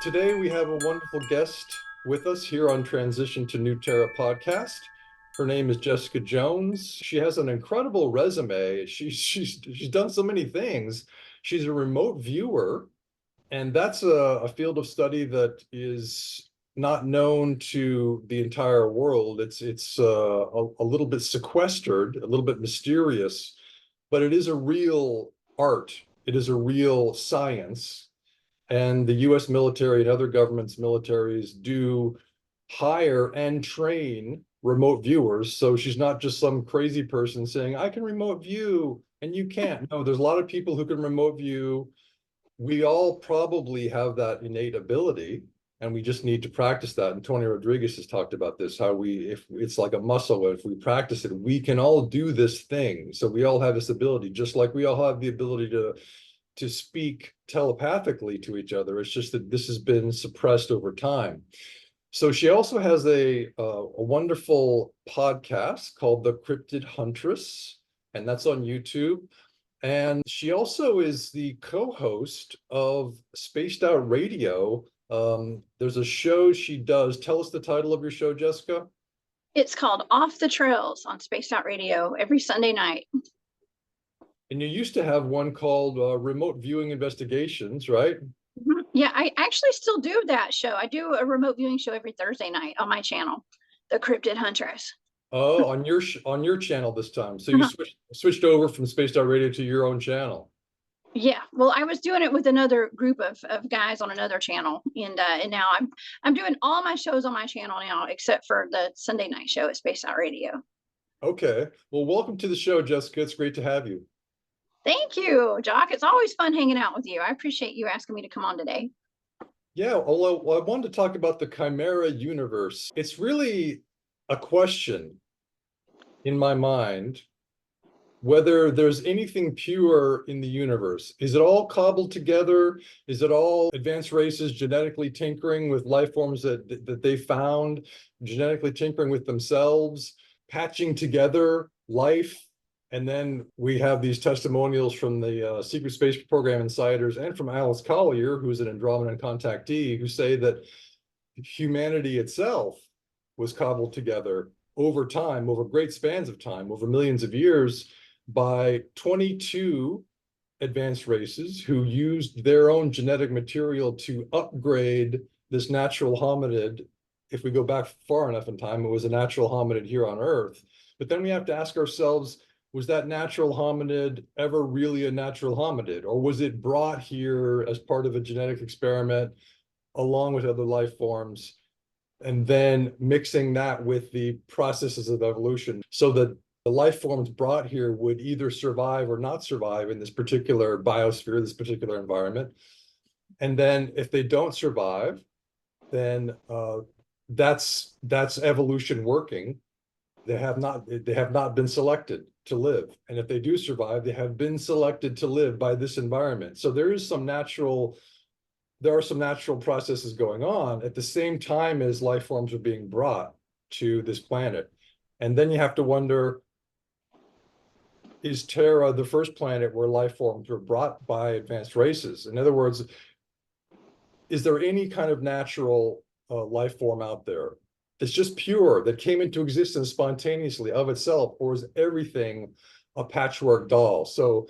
Today we have a wonderful guest with us here on Transition to New Terra podcast. Her name is Jessica Jones. She has an incredible resume. She's done so many things. She's a remote viewer, and that's a field of study that is not known to the entire world. It's a little bit sequestered, a little bit mysterious, but it is a real art. It is a real science, and the US military and other governments' militaries do hire and train remote viewers. So she's not just some crazy person saying, I can remote view and you can't. No, there's a lot of people who can remote view. We all probably have that innate ability, and we just need to practice that. And Tony Rodriguez has talked about this, how if it's like a muscle, if we practice it, we can all do this thing. So we all have this ability, just like we all have the ability to speak telepathically to each other. It's just that this has been suppressed over time. So she also has a wonderful podcast called The Cryptid Huntress, and that's on YouTube. And she also is the co-host of Spaced Out Radio. There's a show she does. Tell us the title of your show, Jessica. It's called Off the Trails on Spaced Out Radio every Sunday night. And you used to have one called Remote Viewing Investigations, right? Yeah, I actually still do that show. I do a remote viewing show every Thursday night on my channel, The Cryptid Huntress. Oh, on your channel this time. So you switched over from Spaced Out Radio to your own channel. Yeah, well, I was doing it with another group of guys on another channel, and now I'm doing all my shows on my channel now, except for the Sunday night show at Spaced Out Radio. Okay. Well, welcome to the show, Jessica. It's great to have you. Thank you, Jock. It's always fun hanging out with you. I appreciate you asking me to come on today. Yeah, although I wanted to talk about the Chimera universe. It's really a question in my mind whether there's anything pure in the universe. Is it all cobbled together? Is it all advanced races genetically tinkering with life forms that they found, genetically tinkering with themselves, patching together life? And then we have these testimonials from the Secret Space Program insiders and from Alice Collier, who's an Andromedan contactee, who say that humanity itself was cobbled together over time, over great spans of time, over millions of years, by 22 advanced races who used their own genetic material to upgrade this natural hominid. If we go back far enough in time, it was a natural hominid here on Earth. But then we have to ask ourselves, was that natural hominid ever really a natural hominid? Or was it brought here as part of a genetic experiment along with other life forms, and then mixing that with the processes of evolution so that the life forms brought here would either survive or not survive in this particular biosphere, this particular environment? And then if they don't survive, then that's evolution working. They have not been selected to live. And if they do survive, they have been selected to live by this environment. So there are some natural processes going on at the same time as life forms are being brought to this planet. And then you have to wonder, is Terra the first planet where life forms were brought by advanced races? In other words, is there any kind of natural life form out there that's just pure, that came into existence spontaneously of itself, or is everything a patchwork doll? So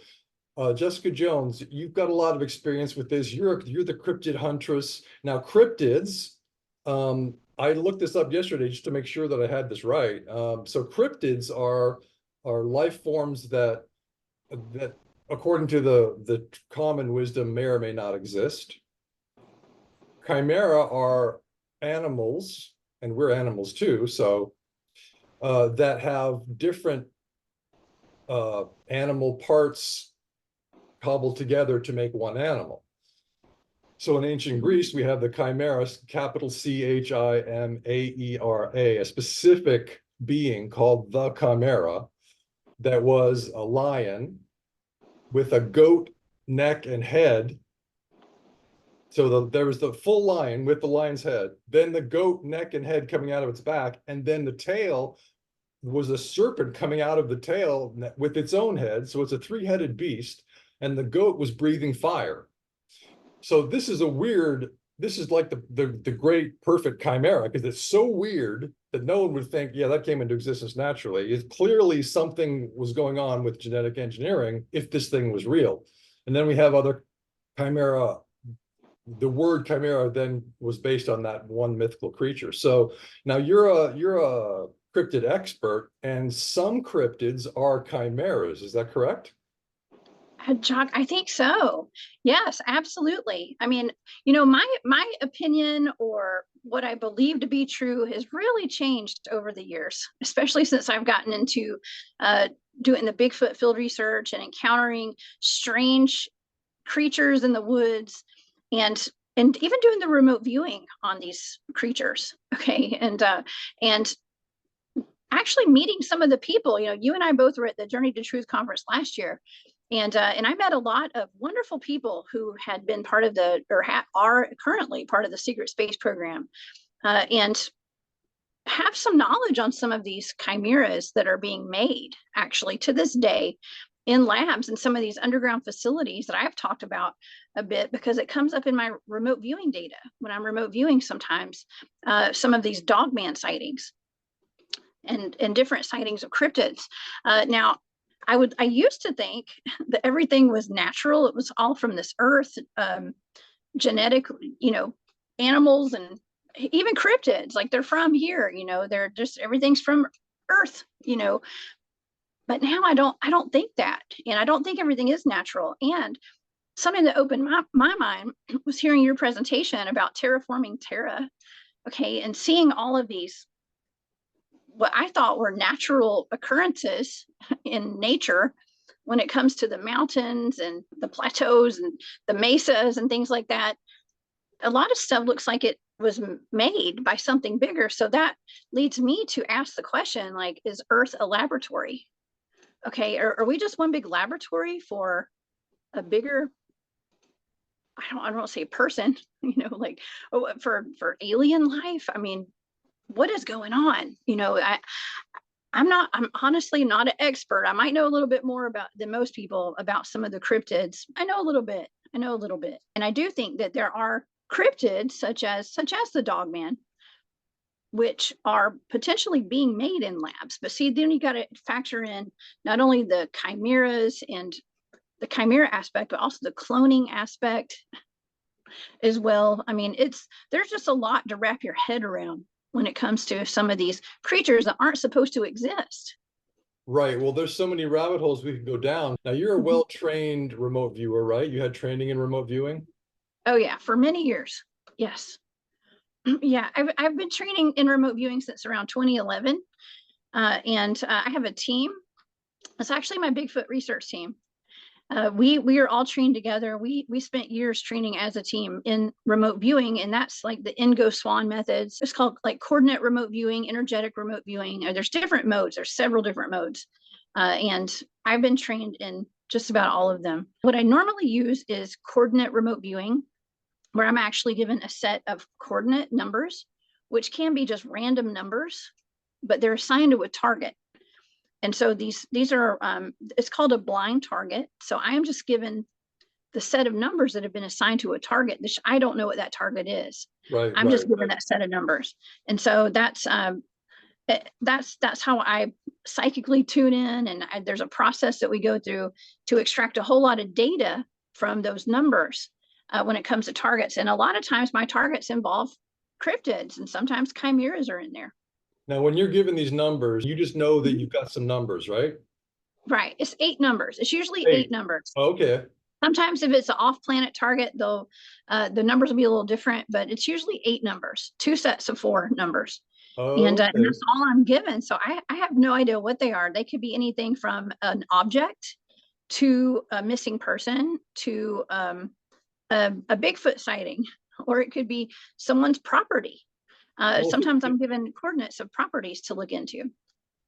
Jessica Jones, you've got a lot of experience with this. You're the cryptid huntress. Now, cryptids, I looked this up yesterday just to make sure that I had this right. So cryptids are life forms that according to the common wisdom may or may not exist. Chimera are animals, and we're animals too, so that have different animal parts cobbled together to make one animal. So in ancient Greece, we have the chimeras, capital Chimaera, a specific being called the chimera that was a lion with a goat neck and head. So there was the full lion with the lion's head, then the goat neck and head coming out of its back, and then the tail was a serpent coming out of the tail with its own head. So it's a three-headed beast, and the goat was breathing fire. So this is a weird this is like the great perfect chimera, because it's so weird that no one would think, yeah, that came into existence naturally. It's clearly something was going on with genetic engineering if this thing was real. And then we have other chimera. The word chimera then was based on that one mythical creature. So now you're a cryptid expert, and some cryptids are chimeras. Is that correct? Jock, I think so. Yes, absolutely. I mean, you know, my opinion or what I believe to be true has really changed over the years, especially since I've gotten into uh, doing the Bigfoot field research and encountering strange creatures in the woods, and even doing the remote viewing on these creatures. Okay, and actually meeting some of the people. You know, you and I both were at the Journey to Truth conference last year, and I met a lot of wonderful people who had been part of the are currently part of the secret space program, and have some knowledge on some of these chimeras that are being made actually to this day in labs and some of these underground facilities that I've talked about a bit, because it comes up in my remote viewing data when I'm remote viewing sometimes, some of these dogman sightings and different sightings of cryptids. Now, I used to think that everything was natural. It was all from this earth, genetic, you know, animals and even cryptids, like they're from here, you know, they're just everything's from earth, you know. But now I don't think that. And I don't think everything is natural. And something that opened my mind was hearing your presentation about terraforming Terra. Okay, and seeing all of these what I thought were natural occurrences in nature when it comes to the mountains and the plateaus and the mesas and things like that. A lot of stuff looks like it was made by something bigger. So that leads me to ask the question, like, is Earth a laboratory? Okay, are we just one big laboratory for a bigger, I don't want to say person, you know, like, oh, for alien life? I mean, what is going on? You know, I'm honestly not an expert. I might know a little bit more about than most people about some of the cryptids. I know a little bit. I know a little bit. And I do think that there are cryptids such as the dogman, which are potentially being made in labs. But see, then you got to factor in not only the chimeras and the chimera aspect, but also the cloning aspect as well. I mean, there's just a lot to wrap your head around when it comes to some of these creatures that aren't supposed to exist. Right. Well, there's so many rabbit holes we could go down. Now, you're a well-trained remote viewer, right? You had training in remote viewing? Oh yeah, for many years. Yes. Yeah, I've been training in remote viewing since around 2011, and I have a team. It's actually my Bigfoot research team. We are all trained together. We spent years training as a team in remote viewing, and that's like the Ingo Swan methods. It's called like coordinate remote viewing, energetic remote viewing. There's different modes. There's several different modes, and I've been trained in just about all of them. What I normally use is coordinate remote viewing, where I'm actually given a set of coordinate numbers, which can be just random numbers, but they're assigned to a target. And so these are it's called a blind target. So I am just given the set of numbers that have been assigned to a target. I don't know what that target is. Right, I'm right, just given right. that set of numbers, and so that's how I psychically tune in. And there's a process that we go through to extract a whole lot of data from those numbers when it comes to targets. And a lot of times my targets involve cryptids, and sometimes chimeras are in there. Now, when you're given these numbers, you just know that you've got some numbers, right? Right. It's 8 numbers. It's usually Hey, 8 numbers. okay. Sometimes if it's an off-planet target, though, the numbers will be a little different, but it's usually 8 numbers, 2 sets of 4 numbers. And Okay. that's all I'm given. So I have no idea what they are. They could be anything from an object to a missing person to a Bigfoot sighting, or it could be someone's property. Well, Sometimes I'm given coordinates of properties to look into.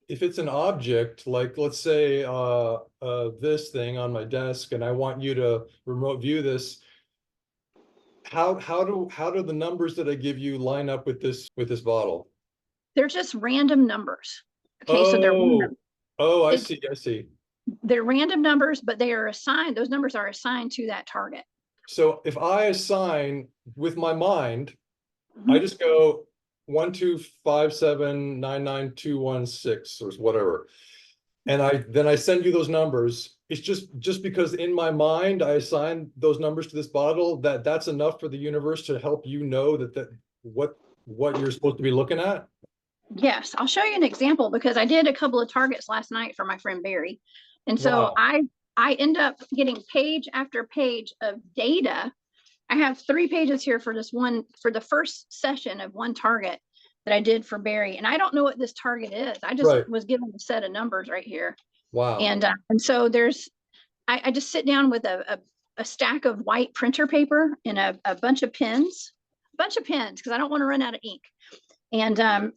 if it's an object, like let's say this thing on my desk, and I want you to remote view this, how do the numbers that I give you line up with this bottle? They're just random numbers. Okay, so they're Oh, random. oh, I It's see, I see. they're random numbers, but they are assigned. Those numbers are assigned to that target. So if I assign with my mind, I Mhm. just go 125799216 or whatever. And I send you those numbers. It's just because in my mind I assign those numbers to this bottle, that's enough for the universe to help you know that what you're supposed to be looking at. Yes, I'll show you an example because I did a couple of targets last night for my friend Barry. And so Wow. I end up getting page after page of data. I have 3 pages here for this one for the first session of one target that I did for Barry. And I don't know what this target is. I just Right. was given a set of numbers right here. Wow. And so I just sit down with a stack of white printer paper and a bunch of pens because I don't want to run out of ink. And I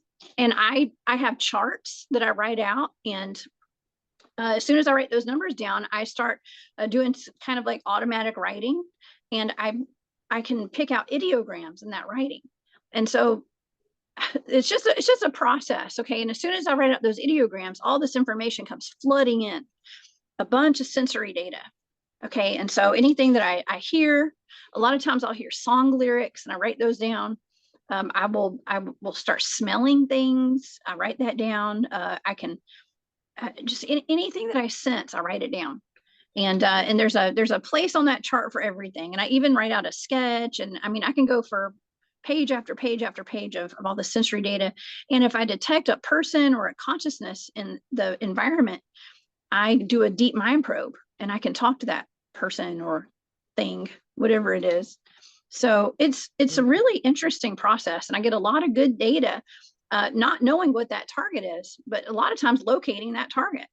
have charts that I write out, and as soon as I write those numbers down, I start doing kind of like automatic writing, and I can pick out ideograms in that writing, and so it's just a process, okay. And as soon as I write out those ideograms, all this information comes flooding in, a bunch of sensory data, okay. And so anything that I hear, a lot of times I'll hear song lyrics and I write those down. I will start smelling things. I write that down. I can just anything that I sense, I write it down. And there's a place on that chart for everything. And I even write out a sketch. And I mean, I can go for page after page after page of all the sensory data. And if I detect a person or a consciousness in the environment, I do a deep mind probe and I can talk to that person or thing, whatever it is. So it's a really interesting process, and I get a lot of good data, not knowing what that target is, but a lot of times locating that target.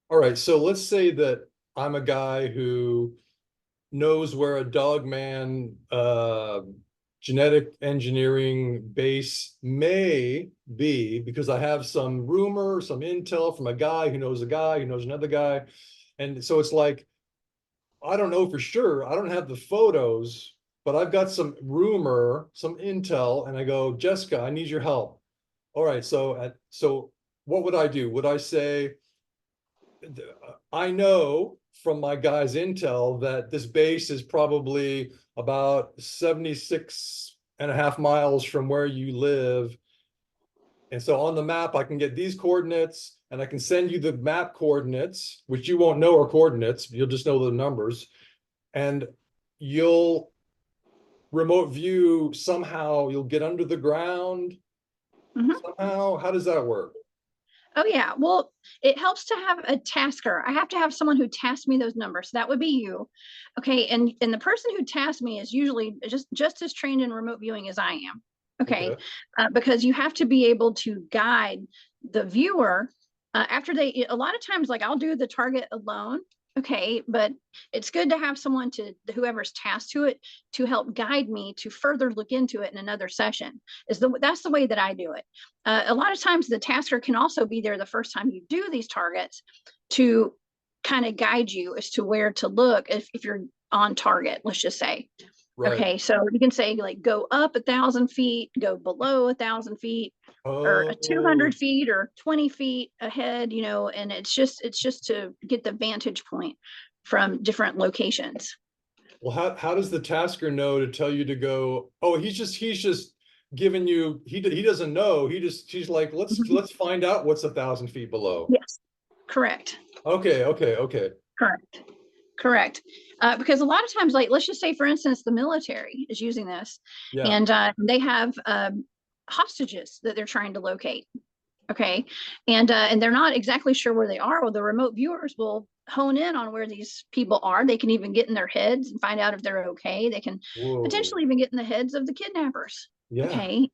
All right. So let's say that I'm a guy who knows where a dogman genetic engineering base may be because I have some rumor, some intel from a guy who knows another guy. And so it's like, I don't know for sure. I don't have the photos, but I've got some rumor, some intel, and I go, Jessica, I need your help. All right. So what would I do? Would I say, I know from my guy's intel that this base is probably about 76 and a half miles from where you live. And so on the map, I can get these coordinates and I can send you the map coordinates, which you won't know are coordinates. You'll just know the numbers. And you'll remote view somehow, you'll get under the ground Mhm. somehow. How does that work? Oh yeah. Well, it helps to have a tasker. I have to have someone who tasks me those numbers. So that would be you. Okay. And the person who tasks me is usually just as trained in remote viewing as I am. Okay. Okay. Because you have to be able to guide the viewer after a lot of times, like I'll do the target alone. Okay. But it's good to have someone whoever's tasked to it to help guide me to further look into it in another session. That's the way that I do it. A lot of times the tasker can also be there the first time you do these targets to kind of guide you as to where to look if you're on target, let's just say. Right. Okay, so you can say like go up 1,000 feet, go below 1,000 feet, or a Oh, 200 feet or 20 feet ahead, and it's just to get the vantage point from different locations. well, how does the tasker know to tell you to go? Oh, he's just giving you. He doesn't know. He's like, Mhm. let's find out what's 1,000 feet below. Yes, correct. Okay, okay, okay. Correct. Correct. Because a lot of times, like let's just say, for instance, the military is using this, Yeah. and they have hostages that they're trying to locate. Okay, and they're not exactly sure where they are. Well, the remote viewers will hone in on where these people are. They can even get in their heads and find out if they're okay. They can Whoa. potentially even get in the heads of the kidnappers. Yeah. Okay,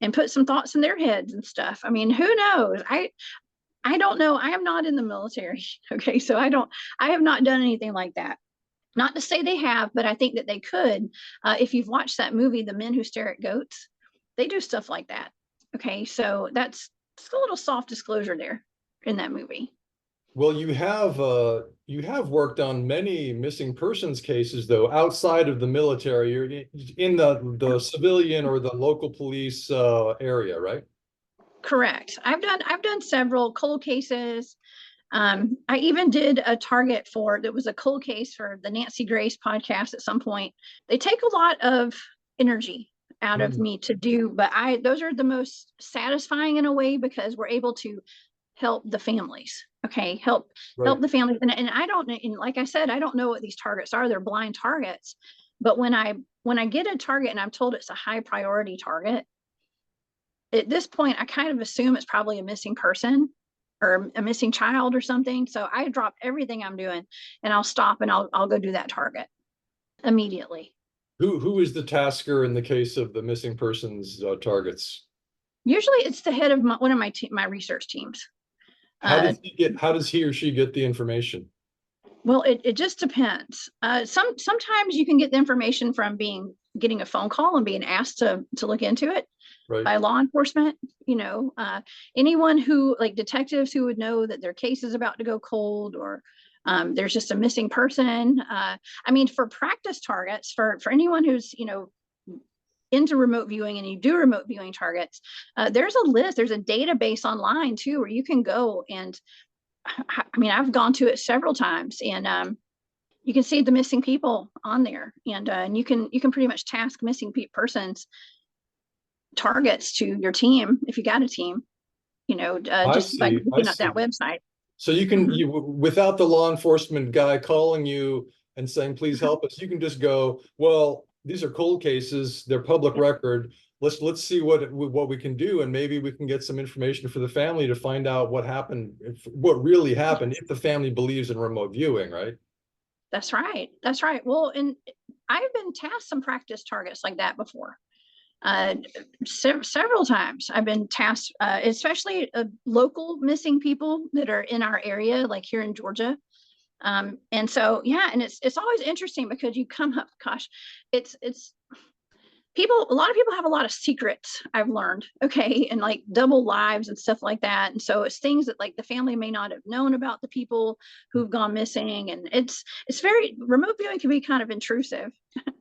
and put some thoughts in their heads and stuff. I mean, who knows? I don't know. I am not in the military. Okay. So I have not done anything like that. Not to say they have, but I think that they could. If you've watched that movie, The Men Who Stare at Goats, they do stuff like that. Okay. So that's a little soft disclosure there in that movie. Well, you have worked on many missing persons cases though, outside of the military. You're in the civilian or the local police area, right? Correct. I've done several cold cases. I even did a target for, that was a cold case for the Nancy Grace podcast at some point. They take a lot of energy out of Mm, me to do, but those are the most satisfying in a way, because we're able to help the families. Okay, help right. the families. And I don't, and like I said, I don't know what these targets are. They're blind targets. But when I get a target and I'm told it's a high priority target, at this point, I kind of assume it's probably a missing person or a missing child or something. So I drop everything I'm doing and I'll stop and I'll go do that target immediately. Who is the tasker in the case of the missing persons targets? Usually it's the head of one of my research teams. Uh, How does he or she get the information? well, it just depends. Sometimes you can get the information from getting a phone call and being asked to look into it Right. by law enforcement. Anyone who, like detectives, who would know that their case is about to go cold, or there's just a missing person. I mean, for practice targets, for anyone who's into remote viewing and you do remote viewing targets, there's a list, there's a database online too, where you can go and, I mean, I've gone to it several times, and you can see the missing people on there, and you can pretty much task missing persons targets to your team if you got a team, I just by see. I looking at that see. website. So you can, Mhm. you, without the law enforcement guy calling you and saying, please Mhm. help us, you can just go, well, these are cold cases, they're public Yeah, record. Let's see what we can do, and maybe we can get some information for the family to find out what happened, what really happened, if the family believes in remote viewing, right? that's right. That's right. Well, and I've been tasked some practice targets like that before. Uh, Several times I've been tasked, especially local missing people that are in our area, like here in Georgia. And so, yeah, and it's always interesting because you come up, gosh, it's people, a lot of people have a lot of secrets, I've learned. Okay, and like double lives and stuff like that, and so it's things that like the family may not have known about the people who've gone missing, and it's very, remote viewing can be kind of intrusive.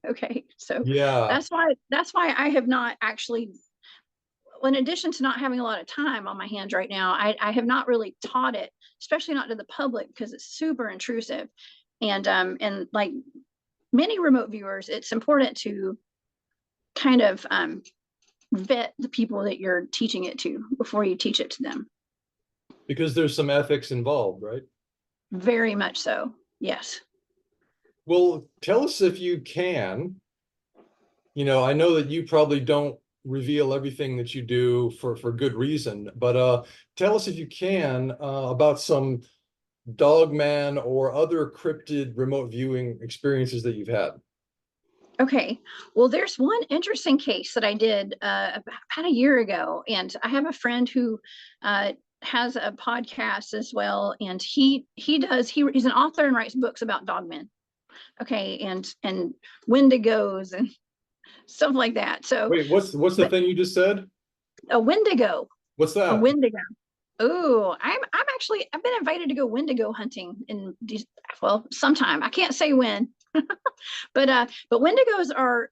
Okay, so Yeah, that's why I have not actually, in addition to not having a lot of time on my hands right now, I have not really taught it, especially not to the public, because it's super intrusive. And like many remote viewers, it's important to kind of vet the people that you're teaching it to before you teach it to them. because there's some ethics involved, right? Very much so. Yes. Well, tell us if you can. I know that you probably don't reveal everything that you do for good reason, but tell us if you can about some dogman or other cryptid remote viewing experiences that you've had. Okay. Well, there's one interesting case that I did about a year ago, and I have a friend who has a podcast as well, and he's an author and writes books about dogmen. Okay, and wendigos and stuff like that. So, Wait, what's the but thing you just said? a wendigo, What's a that? wendigo. Oh, I'm actually, I've been invited to go wendigo hunting in these, well, sometime. I can't say when, but wendigos are,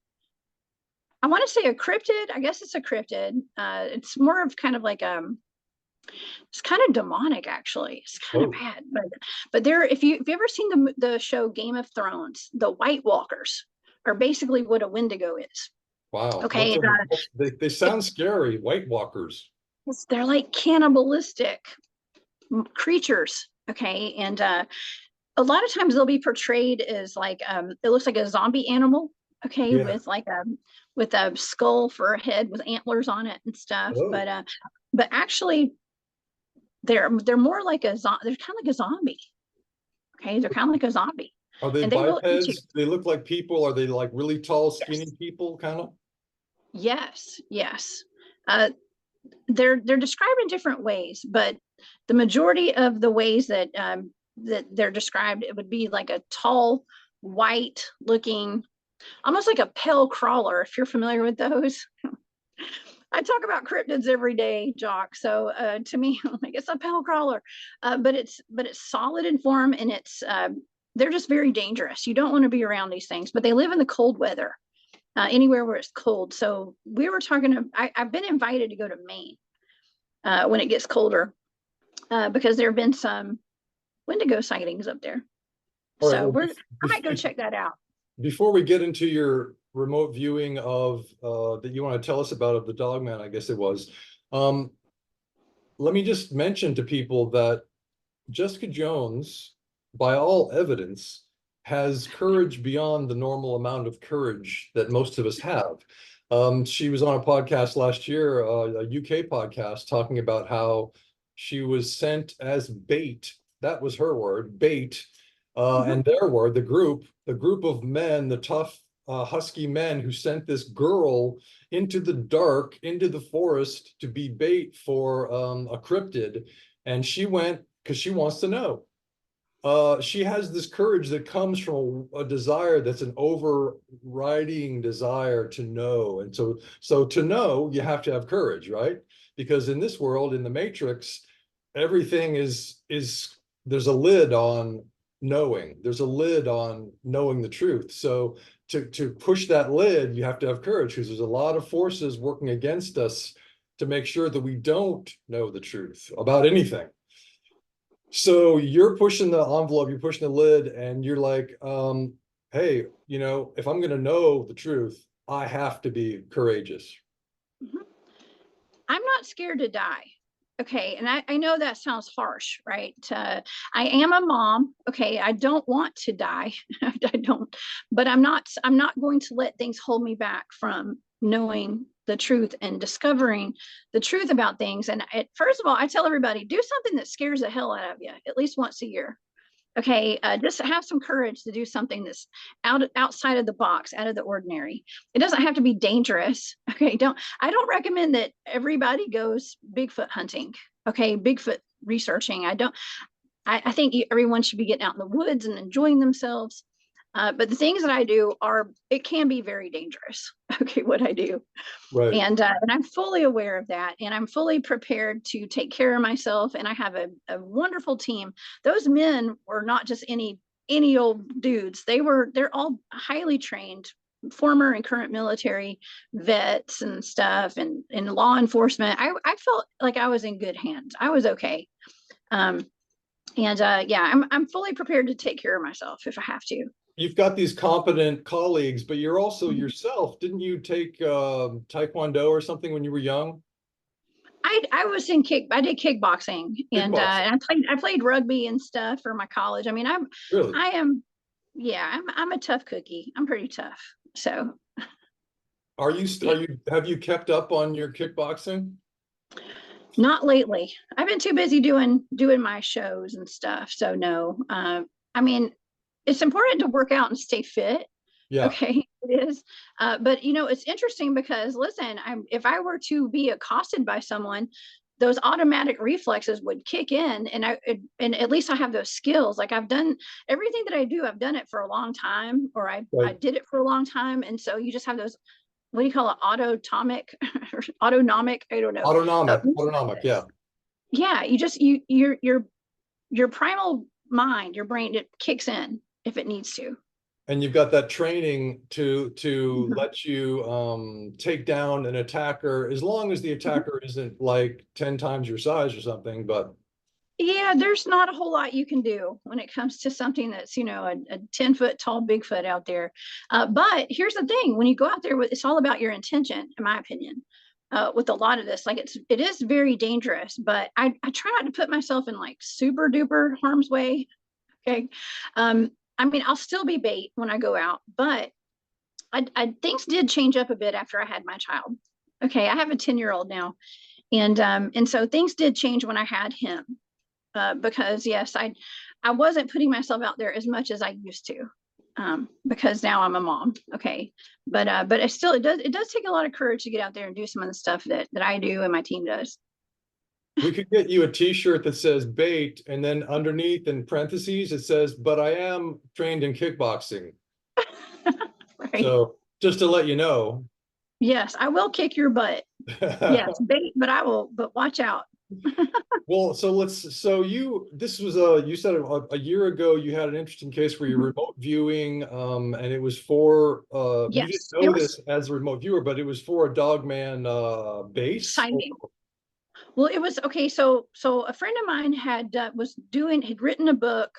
I want to say a cryptid. I guess it's a cryptid. It's more of kind of like it's kind of demonic actually. It's kind of Oh, bad, but there, if you ever seen the show Game of Thrones, the White Walkers are basically what a wendigo is. wow. Okay, and, They sound scary. White Walkers. they're like cannibalistic creatures. Okay, and a lot of times they'll be portrayed as like it looks like a zombie animal. Okay, Yeah. with a skull for a head with antlers on it and stuff. Oh, But actually they're more like they're kind of like a zombie. Okay, they're kind of like a zombie, are they and they will eat you. bipeds? They look like people. Are they like really tall, skinny Yes, people, kind of? yes, yes. Uh, they're described in different ways, but the majority of the ways that they're described, it would be like a tall, white looking, almost like a pale crawler, if you're familiar with those. I talk about cryptids every day, Jock. So to me, like it's a pale crawler, but it's solid in form, and they're just very dangerous. You don't want to be around these things, but they live in the cold weather, anywhere where it's cold. So we were talking. I've been invited to go to Maine when it gets colder, because there have been some. Wendigo sightings up there. All right. So Well, I might go check that out. before we get into your remote viewing of that you want to tell us about of the Dogman, I guess it was. Let me just mention to people that Jessica Jones, by all evidence, has courage beyond the normal amount of courage that most of us have. She was on a podcast last year, a UK podcast, talking about how she was sent as bait. That was her word, bait. And their word, the group of men, the tough, husky men who sent this girl into the dark, into the forest to be bait for a cryptid. And she went because she wants to know. She has this courage that comes from a desire that's an overriding desire to know. And so to know, you have to have courage, right? Because in this world, in the Matrix, everything is there's a lid on knowing. There's a lid on knowing the truth. So to push that lid, you have to have courage because there's a lot of forces working against us to make sure that we don't know the truth about anything. So you're pushing the envelope, you're pushing the lid, and you're like, hey, if I'm going to know the truth, I have to be courageous. I'm not scared to die. Okay. And I know that sounds harsh, right? I am a mom. Okay. I don't want to die. I don't, but I'm not going to let things hold me back from knowing the truth and discovering the truth about things. And first of all, I tell everybody, do something that scares the hell out of you at least once a year. Okay, just have some courage to do something that's outside of the box, out of the ordinary. It doesn't have to be dangerous. Okay, I don't recommend that everybody goes Bigfoot hunting. Okay, Bigfoot researching. I think everyone should be getting out in the woods and enjoying themselves. But the things that I do it can be very dangerous. Okay, what I do. Right. And I'm fully aware of that, and I'm fully prepared to take care of myself. And I have a wonderful team. Those men were not just any old dudes. They're all highly trained, former and current military vets and stuff, and law enforcement. I felt like I was in good hands. I was okay. And yeah, I'm fully prepared to take care of myself if I have to. You've got these competent colleagues, but you're also yourself. Didn't you take Taekwondo or something when you were young? I was I did kickboxing, and Kickboxing. I played rugby and stuff for my college. I mean, Really? I am, yeah, I'm a tough cookie. I'm pretty tough. So Have you kept up on your kickboxing? not lately. I've been too busy doing my shows and stuff. So no. I mean, it's important to work out and stay fit. Yeah. Okay, it is. But it's interesting because listen, if I were to be accosted by someone, those automatic reflexes would kick in, and at least I have those skills. Like I've done everything that I do, I've done it for a long time, or I Right. did it for a long time, and so you just have those. What do you call it? Autonomic, autonomic? I don't know. Autonomic. Yeah. Yeah, your primal mind, your brain, it kicks in if it needs to. And you've got that training to let you take down an attacker as long as the attacker isn't like 10 times your size or something. But yeah, there's not a whole lot you can do when it comes to something that's a 10-foot tall Bigfoot out there. But here's the thing: when you go out there, it's all about your intention, in my opinion. With a lot of this, like it is very dangerous, but I try not to put myself in like super duper harm's way. Okay. I mean, I'll still be bait when I go out, but things did change up a bit after I had my child. Okay, I have a 10-year-old now, and so things did change when I had him, because yes, I wasn't putting myself out there as much as I used to, because now I'm a mom. Okay, but it does take a lot of courage to get out there and do some of the stuff that I do and my team does. we could get you a t-shirt that says bait, and then underneath in parentheses it says, but I am trained in kickboxing. Right. So just to let you know. Yes, I will kick your butt. Yes, bait, but I will, but watch out. Well, this was you said a year ago you had an interesting case where you're remote viewing, and it was for you didn't Yes, it know was this as a remote viewer, but it was for a Dogman base. sighting. Well, it was okay. So a friend of mine had written a book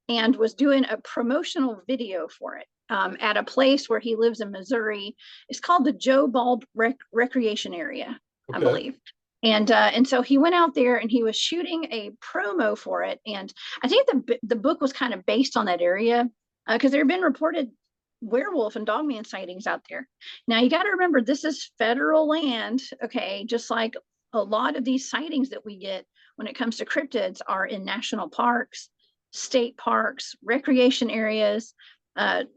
and was doing a promotional video for it at a place where he lives in Missouri. It's called the Joe Bald Recreation Area, I Okay. believe. And so he went out there and he was shooting a promo for it. And I think the book was kind of based on that area because there have been reported werewolf and dogman sightings out there. Now you got to remember this is federal land, okay? Just like a lot of these sightings that we get when it comes to cryptids are in national parks, state parks, recreation areas.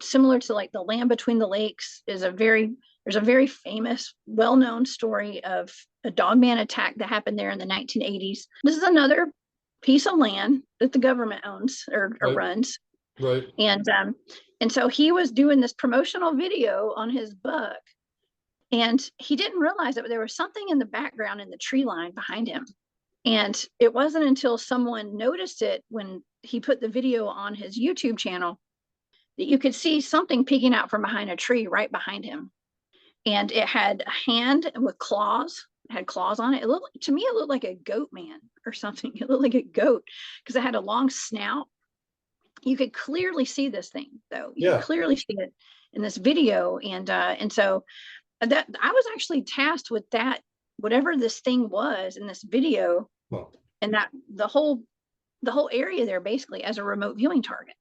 Similar to like the Land Between the Lakes is there's a very famous, well-known story of a dogman attack that happened there in the 1980s. This is another piece of land that the government owns or Right. runs, Right. and so he was doing this promotional video on his book, and he didn't realize that there was something in the background in the tree line behind him. And it wasn't until someone noticed it when he put the video on his YouTube channel that you could see something peeking out from behind a tree right behind him. And it had a hand with claws, it had claws on it. It looked to me, it looked like a goat man or something. It looked like a goat because it had a long snout. You could clearly see this thing though. You could Yeah. clearly see it in this video. And so that I was actually tasked with that, whatever this thing was in this video, Well, and that the whole area there basically as a remote viewing target.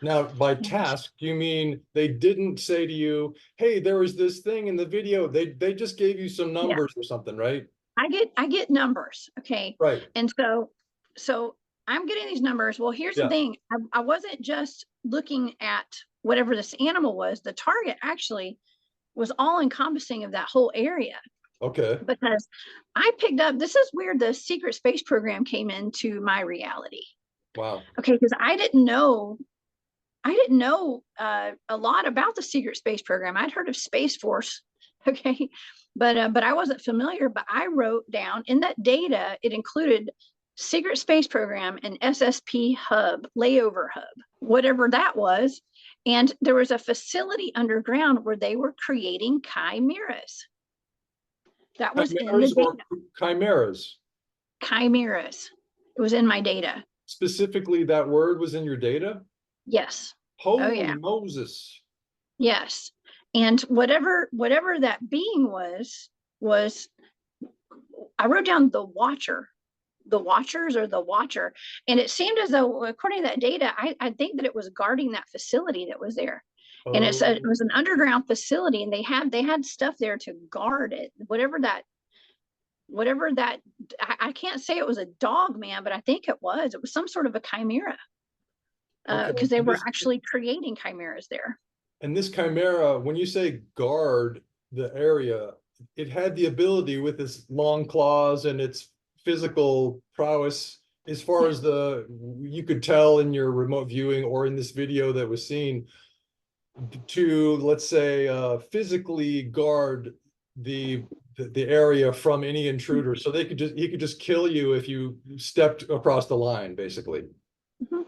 now, by task, you mean they didn't say to you, "Hey, there was this thing in the video." They just gave you some Yeah, numbers or something, right? I get numbers, okay, Right. and so I'm getting these numbers. Well, here's the Yeah. thing: I wasn't just looking at whatever this animal was. The target actually was all encompassing of that whole area Okay. because I picked up. This is where the secret space program came into my reality. Wow. Okay, because I didn't know a lot about the secret space program. I'd heard of Space Force, okay, but I wasn't familiar. But I wrote down in that data it included secret space program and SSP hub, layover hub, whatever that was, and there was a facility underground where they were creating chimeras. That was in the Chimeras or data. chimeras? Chimeras. It was in my data. Specifically, that word was in your data? Yes. Oh Holy yeah. Moses. Yes. And whatever that being was I wrote down the watcher, the watchers or the watcher. And it seemed as though, according to that data, I think that it was guarding that facility that was there. And it Oh, was an underground facility, and they had stuff there to guard it. Whatever that I can't say it was a dog man, but I think it was some sort of a chimera okay. because they were actually creating chimeras there. And this chimera, when you say guard the area, it had the ability with its long claws and its physical prowess, as far Yeah. as you could tell in your remote viewing or in this video that was seen, to, let's say, physically guard the the area from any intruder. So he could just kill you if you stepped across the line, basically. Mhm.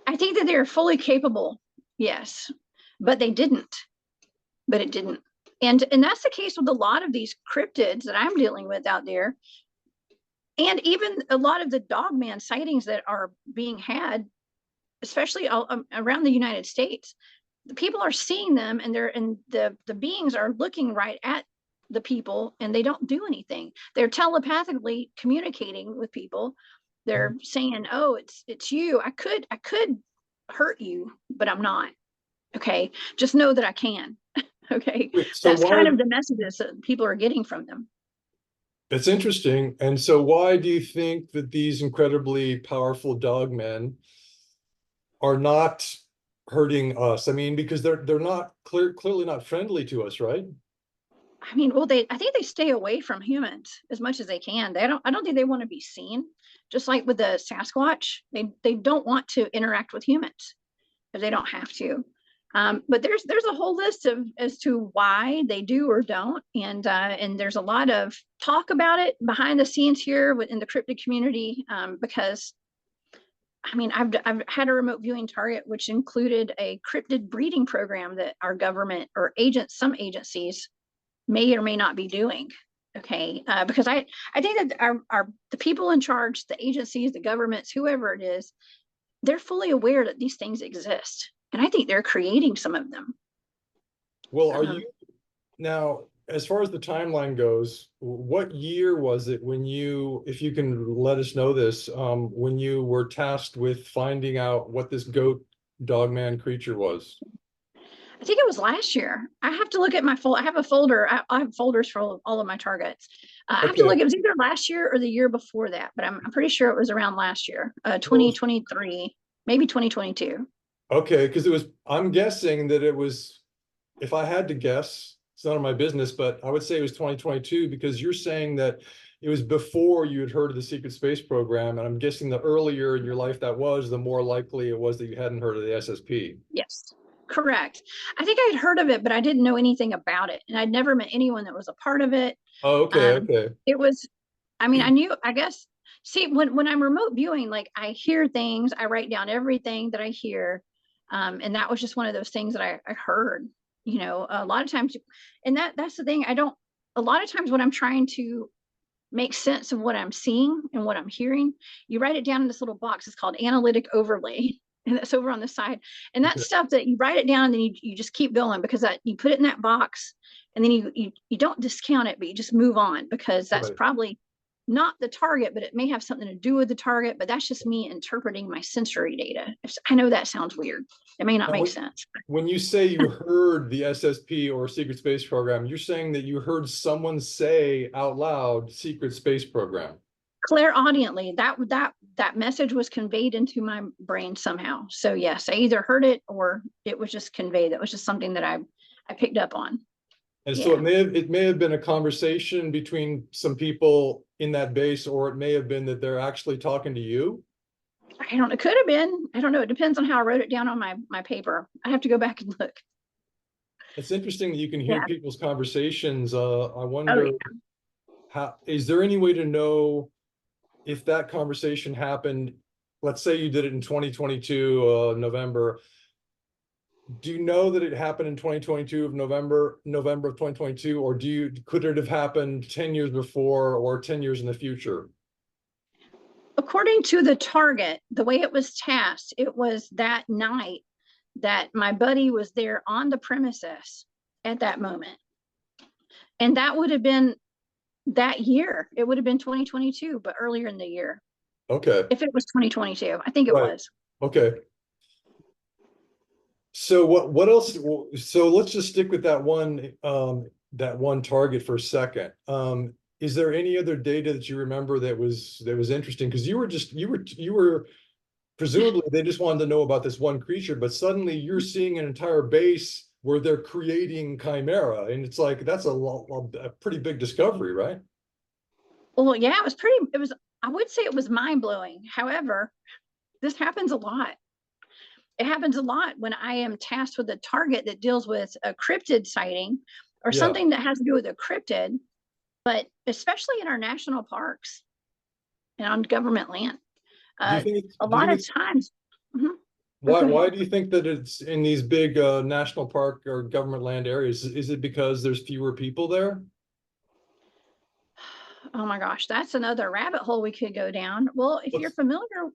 I think that they're fully capable, yes, but they didn't. But it didn't. And that's the case with a lot of these cryptids that I'm dealing with out there, and even a lot of the dogman sightings that are being had, especially around the United States. The people are seeing them, and the beings are looking right at the people, and they don't do anything. They're telepathically communicating with people. They're saying, "Oh, it's you. I could hurt you, but I'm not. Okay, just know that I can." Okay, Wait, so that's kind why? of the messages that people are getting from them. It's interesting. And so why do you think that these incredibly powerful dogmen are not hurting us? I mean, because they're not clearly not friendly to us, right? I mean, well, I think they stay away from humans as much as they can. I don't think they want to be seen. Just like with the Sasquatch, they don't want to interact with humans because they don't have to. But there's a whole list of as to why they do or don't, and there's a lot of talk about it behind the scenes here in the cryptid community, because I mean I've had a remote viewing target which included a cryptid breeding program that our government or some agencies may or may not be doing. Okay, because I think that our the people in charge, the agencies, the governments, whoever it is, they're fully aware that these things exist, and I think they're creating some of them. Well, are Um, you now, as far as the timeline goes, what year was it when you, if you can let us know this, when you were tasked with finding out what this goat dogman creature was? I think it was last year. I have to look at my I have a folder. I have folders for all of my targets. I have to look. Okay, It was either last year or the year before that, but I'm pretty sure it was around last year, well, 2023, maybe 2022. okay, because it was, I'm guessing that it was, if I had to guess, it's none of my business, but I would say it was 2022 because you're saying that it was before you had heard of the secret space program. And I'm guessing the earlier in your life that was, the more likely it was that you hadn't heard of the SSP. Yes, correct. I think I had heard of it, but I didn't know anything about it, and I'd never met anyone that was a part of it. Oh, okay, okay. It was, I mean, I knew, I guess, see, when I'm remote viewing, like I hear things, I write down everything that I hear. And that was just one of those things that I heard, a lot of times. And that's the thing. A lot of times when I'm trying to make sense of what I'm seeing and what I'm hearing, you write it down in this little box. It's called analytic overlay. And that's over on the side. And Okay. that's stuff that you write it down and then you just keep going because you put it in that box and then you don't discount it, but you just move on because that's Right. probably not the target, but it may have something to do with the target. But that's just me interpreting my sensory data. I know that sounds weird. It may not Now, make sense. when you say you heard the SSP or secret space program, you're saying that you heard someone say out loud secret space program. Clairaudiently, that message was conveyed into my brain somehow. So yes, I either heard it or it was just conveyed. That was just something that I picked up on. And so Yeah. it may have been a conversation between some people in that base, or it may have been that they're actually talking to you. I don't know. It could have been. I don't know. It depends on how I wrote it down on my paper. I have to go back and look. It's interesting that you can hear Yeah. people's conversations. I Oh wonder yeah. how, is there any way to know if that conversation happened? Let's say you did it in 2022, November. Do you know that it happened in 2022 of November of 2022, or could it have happened 10 years before or 10 years in the future? According to the target, the way it was tasked, it was that night that my buddy was there on the premises at that moment. And that would have been that year. It would have been 2022, but earlier in the year. Okay, If it was 2022, I think it right. was. Okay. So what else? So let's just stick with that one target for a second. Is there any other data that you remember that was interesting? Because you were presumably they just wanted to know about this one creature, but suddenly you're seeing an entire base where they're creating chimera, and it's like that's a pretty big discovery, right? Well, yeah, I would say it was mind blowing. However, this happens a lot. It happens a lot when I am tasked with a target that deals with a cryptid sighting or Yeah. something that has to do with a cryptid, but especially in our national parks and on government land. Do you Uh, think a do you lot think of it's times, mhm. Oh, why go ahead. do you think that it's in these big national park or government land areas? Is it because there's fewer people there? Oh my gosh, that's another rabbit hole we could go down. Well, if you're Let's familiar,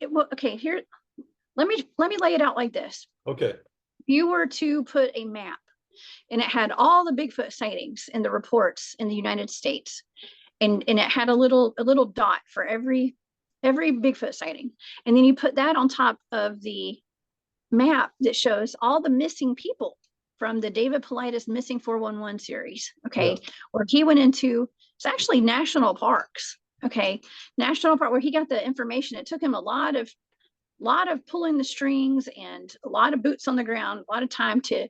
well, okay, here, let me lay it out like this. okay. If you were to put a map and it had all the Bigfoot sightings in the reports in the United States, and it had a little dot for every Bigfoot sighting, and then you put that on top of the map that shows all the missing people from the David Paulides Missing 411 series. Yeah. Okay, where he went into, it's actually national parks. Okay, national park where he got the information. It took him a lot of pulling the strings and a lot of boots on the ground, a lot of time to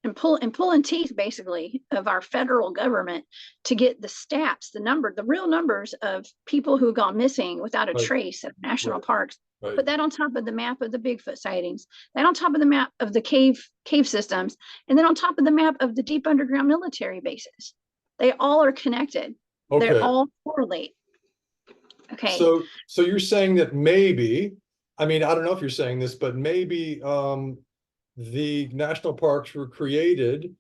and pulling teeth basically of our federal government to get the stats, the real numbers of people who have gone missing without a Right. trace at national Right. parks. Right. Put that on top of the map of the Bigfoot sightings, that on top of the map of the cave systems, and then on top of the map of the deep underground military bases. They all are connected. They Okay. all correlate. Okay. So you're saying that maybe, I mean, I don't know if you're saying this, but maybe the national parks were created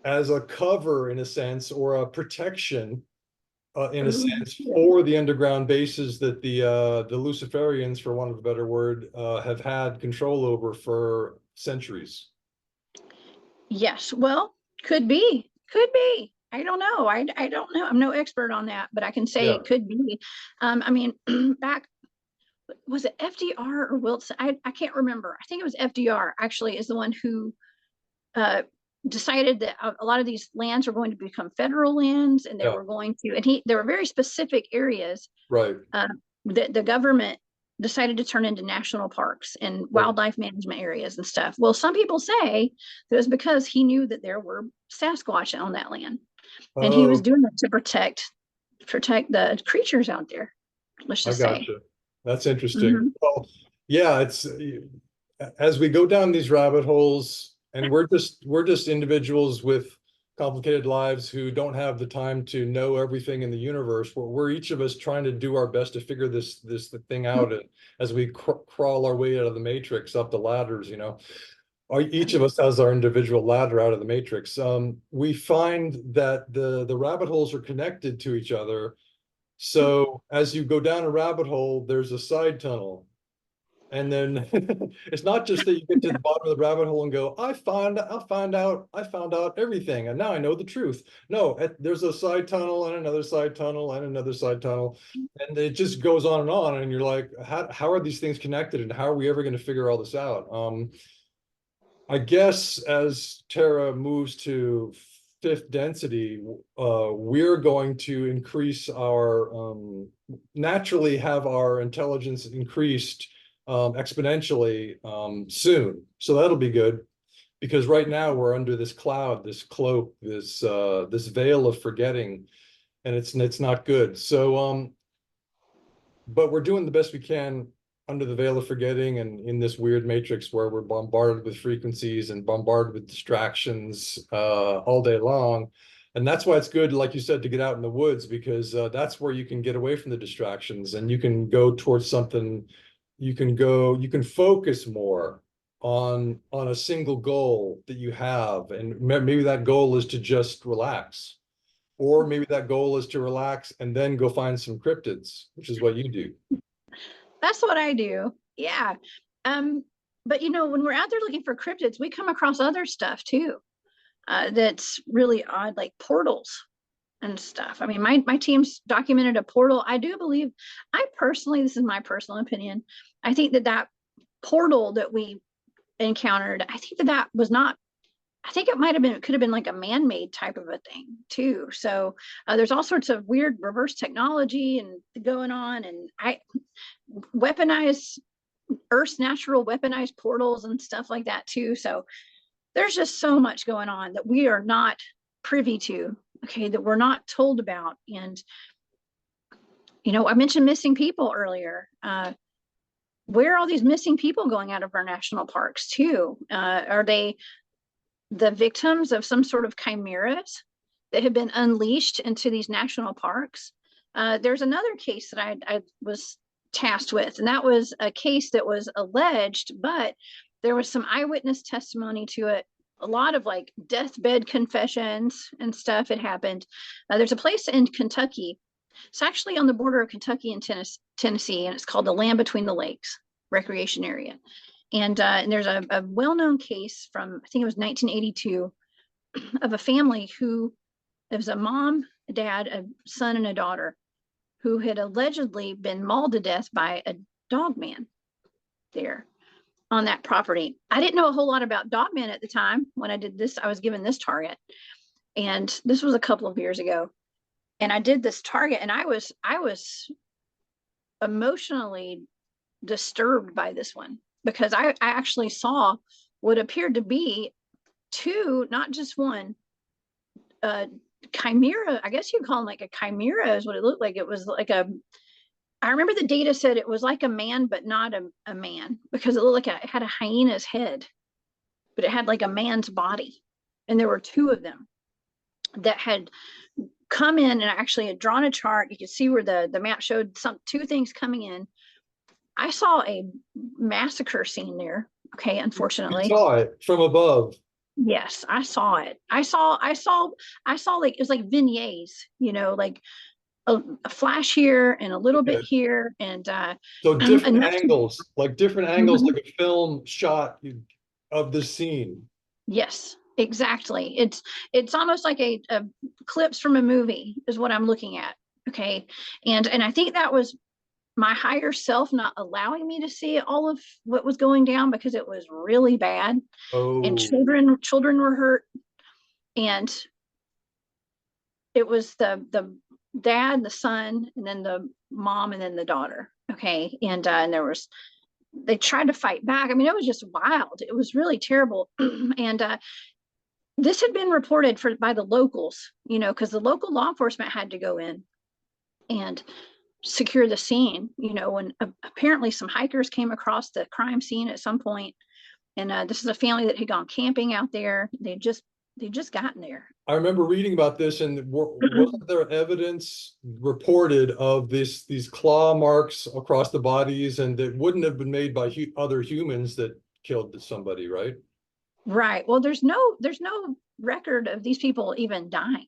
as a cover in a sense, or a protection in a Ooh, sense for the underground bases that the Luciferians, for want of a better word, have had control over for centuries. yes, well, could be, could be. I don't know. I don't know. I'm no expert on that, but I can say Yeah. it could be. I mean, back, was it FDR or Wilson? I can't remember. I think it was FDR actually is the one who uh, decided that a lot of these lands were going to become federal lands, and they Yeah. were going to, and there were very specific areas Right. uh, that the government decided to turn into national parks and Right. wildlife management areas and stuff. Well, some people say that it was because he knew that there were Sasquatch on that land, and he was Oh, doing it to protect the creatures out there. Let's I just say. gotcha. That's interesting. Mhm. Well, yeah, it's as we go down these rabbit holes, and we're just individuals with complicated lives who don't have the time to know everything in the universe. We're each of us trying to do our best to figure this thing out, and as we crawl our way out of the matrix up the ladders, each of us has our individual ladder out of the matrix. We find that the rabbit holes are connected to each other. So as you go down a rabbit hole, there's a side tunnel. And then it's not just that you get to the bottom of the rabbit hole and go, I found out everything, and now I know the truth. No, there's a side tunnel and another side tunnel and another side tunnel, and it just goes on, and you're like, how are these things connected, and how are we ever going to figure all this out? I guess as Terra moves to fifth density, we're going to increase our naturally have our intelligence increased exponentially soon. So that'll be good, because right now we're under this cloud, this cloak, this veil of forgetting, and it's not good. So but we're doing the best we can under the veil of forgetting, and in this weird matrix where we're bombarded with frequencies and bombarded with distractions all day long. And that's why it's good, like you said, to get out in the woods, because that's where you can get away from the distractions and you can go towards something. You can focus more on a single goal that you have, and maybe that goal is to just relax, or maybe that goal is to relax and then go find some cryptids, which is what you do. That's what I do. Yeah. Um, but when we're out there looking for cryptids, we come across other stuff too. That's really odd, like portals and stuff. I mean, my team's documented a portal. I do believe, I personally, this is my personal opinion, I think that portal that we encountered, I think that was not, I think it might have been, it could have been like a man-made type of a thing too. So there's all sorts of weird reverse technology and going on, and I weaponize Earth's natural weaponized portals and stuff like that too. So there's just so much going on that we are not privy to, okay, that we're not told about. And I mentioned missing people earlier. Where are all these missing people going out of our national parks too? Are they the victims of some sort of chimeras that have been unleashed into these national parks? There's another case that I was tasked with, and that was a case that was alleged, but there was some eyewitness testimony to it. A lot of like deathbed confessions and stuff had happened. There's a place in Kentucky. It's actually on the border of Kentucky and Tennessee, and it's called the Land Between the Lakes Recreation Area. And there's a well-known case from, I think it was 1982, of a family who, it was a mom, a dad, a son, and a daughter, who had allegedly been mauled to death by a dog man there on that property. I didn't know a whole lot about dog men at the time when I did this. I was given this target, and this was a couple of years ago. And I did this target, and I was emotionally disturbed by this one, because I actually saw what appeared to be two, not just one, chimera. I guess you'd call them like a chimera is what it looked like. It was like I remember the data said it was like a man, but not a man, because it looked like it had a hyena's head, but it had like a man's body. And there were two of them that had come in, and actually had drawn a chart. You could see where the map showed two things coming in. I saw a massacre scene there. Okay, You unfortunately. saw it from above. Yes, I saw it. I saw like it was like vignettes, like a flash here and a little bit Okay. here, and So different enough to. angles, like different angles, Mhm. like a film shot of the scene. Yes, exactly. It's almost like a clips from a movie is what I'm looking at. Okay, and I think that was my higher self not allowing me to see all of what was going down because it was really bad, and Oh, children were hurt, and it was the dad, the son, and then the mom, and then the daughter. Okay, and there was, they tried to fight back. I mean, it was just wild. It was really terrible. And this had been reported for by the locals, because the local law enforcement had to go in and secure the scene. When apparently some hikers came across the crime scene at some point, and this is a family that had gone camping out there. They just gotten there. I remember reading about this, and wasn't there evidence reported of these claw marks across the bodies, and that wouldn't have been made by other humans that killed somebody, right? Right. Well, there's no record of these people even dying.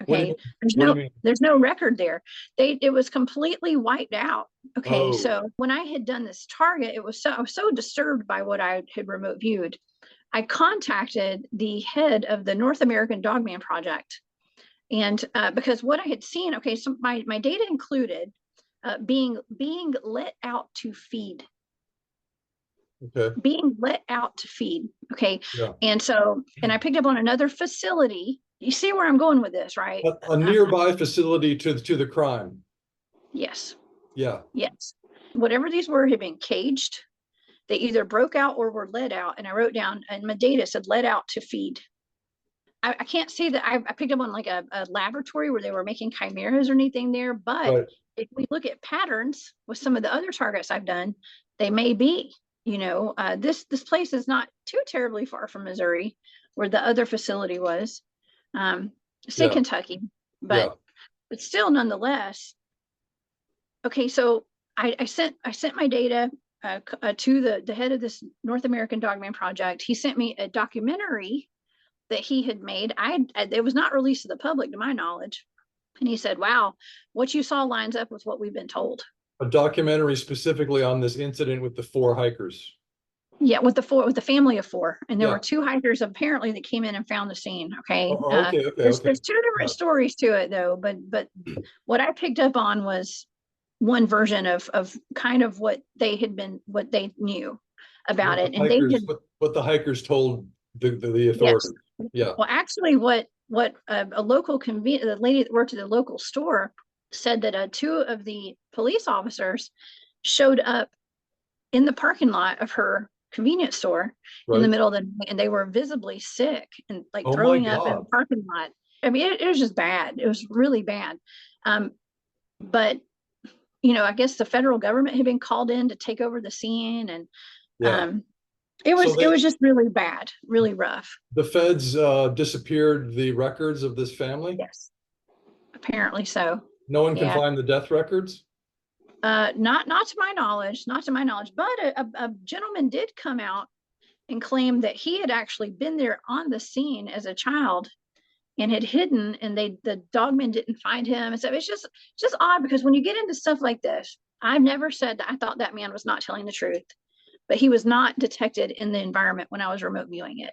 What do you Okay. mean? There's What do you no mean? there's no record there. It was completely wiped out. Okay. Oh, So when I had done this target, I was so disturbed by what I had remote viewed. I contacted the head of the North American Dogman Project. And because what I had seen, okay, so my data included being let out to feed, okay. being let out to feed. Okay. Yeah. And I picked up on another facility. You see where I'm going with this, right? A nearby facility to the crime. Yes. Yeah. Yes. Whatever these were had been caged. They either broke out or were let out. And I wrote down, and my data said let out to feed. I can't say that I picked up on like a laboratory where they were making chimeras or anything there, but Right. if we look at patterns with some of the other targets I've done, they may be. This place is not too terribly far from Missouri, where the other facility was. Say Yeah. Kentucky, Yeah. but still, nonetheless. Okay, so I sent my data to the head of this North American Dogman Project. He sent me a documentary that he had made. It was not released to the public, to my knowledge. And he said, "Wow, what you saw lines up with what we've been told." A documentary specifically on this incident with the four hikers. Yeah, with the family of four, and there were Yeah. two hikers apparently that came in and found the scene. Okay, Okay. Okay. there's Okay. there's two different Yeah. stories to it though, but what I picked up on was one version of kind of what they knew about it, and they had. What the hikers told the Yes. authorities. Yeah. Well, actually, what a local the lady that worked at the local store said that two of the police officers showed up in the parking lot of her convenience store in the Right. middle of the night, and they were visibly sick and like Oh my throwing up in the God. parking lot. I mean, it was just bad. It was really bad. Um, but I guess the federal government had been called in to take over the scene, and Yeah. um, it So was it was just really bad, really rough. the feds disappeared the records of this family. Yes, apparently so. No one can Yeah. find the death records. Not to my knowledge, not to my knowledge, but a gentleman did come out and claim that he had actually been there on the scene as a child and had hidden, and the dogmen didn't find him. And so it's just odd, because when you get into stuff like this, I've never said that I thought that man was not telling the truth, but he was not detected in the environment when I was remote viewing it.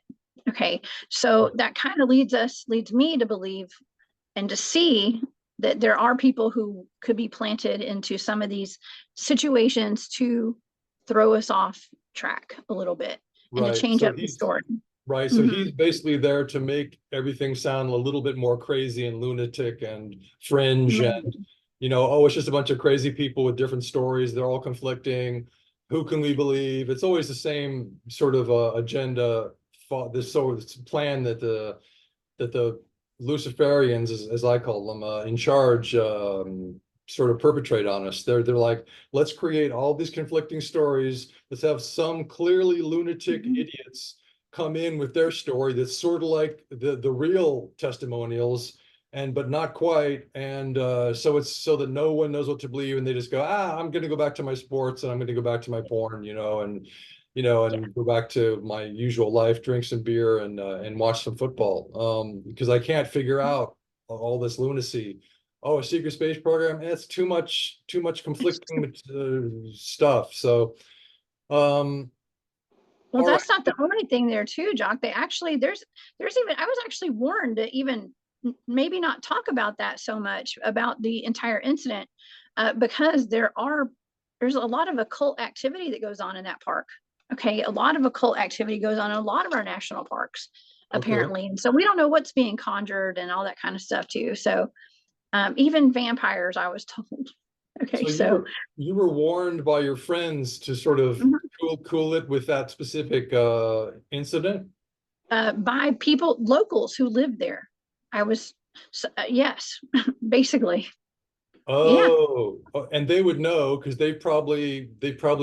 Okay, so that kind of leads me to believe and to see that there are people who could be planted into some of these situations to throw us off track a little bit and to Right. change up the story. So Mm-hmm. he's basically there to make everything sound a little bit more crazy and lunatic and fringe, and Maybe. oh, it's just a bunch of crazy people with different stories. They're all conflicting. Who can we believe? It's always the same sort of agenda, this sort of plan that the Luciferians, as I call them, in charge, sort of perpetrate on us. They're like, let's create all these conflicting stories. Let's have some clearly lunatic Mm-hmm. idiots come in with their story that's sort of like the real testimonials, but not quite. And so it's so that no one knows what to believe, and they just go, I'm going to go back to my sports, and I'm going to go back to my porn, and Yeah. and go back to my usual life, drink some beer and watch some football. Because I can't figure out all this lunacy. Oh, a secret space program, it's too much conflicting stuff. So, um, Well, all right. that's not the only thing there too, Jock. They actually there's even I was actually warned to even maybe not talk about that so much about the entire incident because there's a lot of occult activity that goes on in that park. Okay, a lot of occult activity goes on in a lot of our national parks Okay. apparently, and so we don't know what's being conjured and all that kind of stuff too. So even vampires, I was told. Okay, So so you were warned by your friends to sort of mhm, cool it with that specific incident. by people locals who lived there. I was yes, basically. Yeah, And they would know because they probably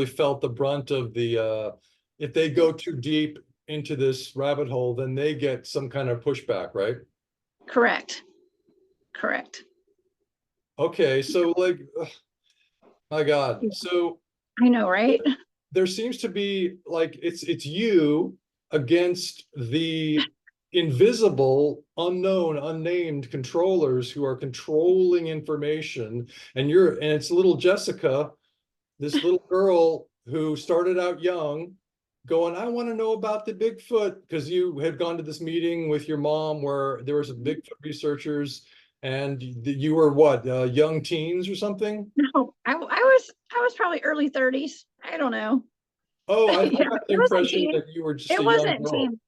felt the brunt of the if they go too deep into this rabbit hole, then they get some kind of pushback, right? correct. Correct. Okay, so like, my God. So I know, right? there seems to be like it's you against the invisible, unknown, unnamed controllers who are controlling information, and it's little Jessica, this little girl who started out young, going, I want to know about the Bigfoot, because you had gone to this meeting with your mom where there was a Bigfoot researchers, and you were what, young teens or something? No, I was probably early 30s. I don't know. Oh, I Yeah, got the it wasn't impression teen. that you were just It a young wasn't girl. teen.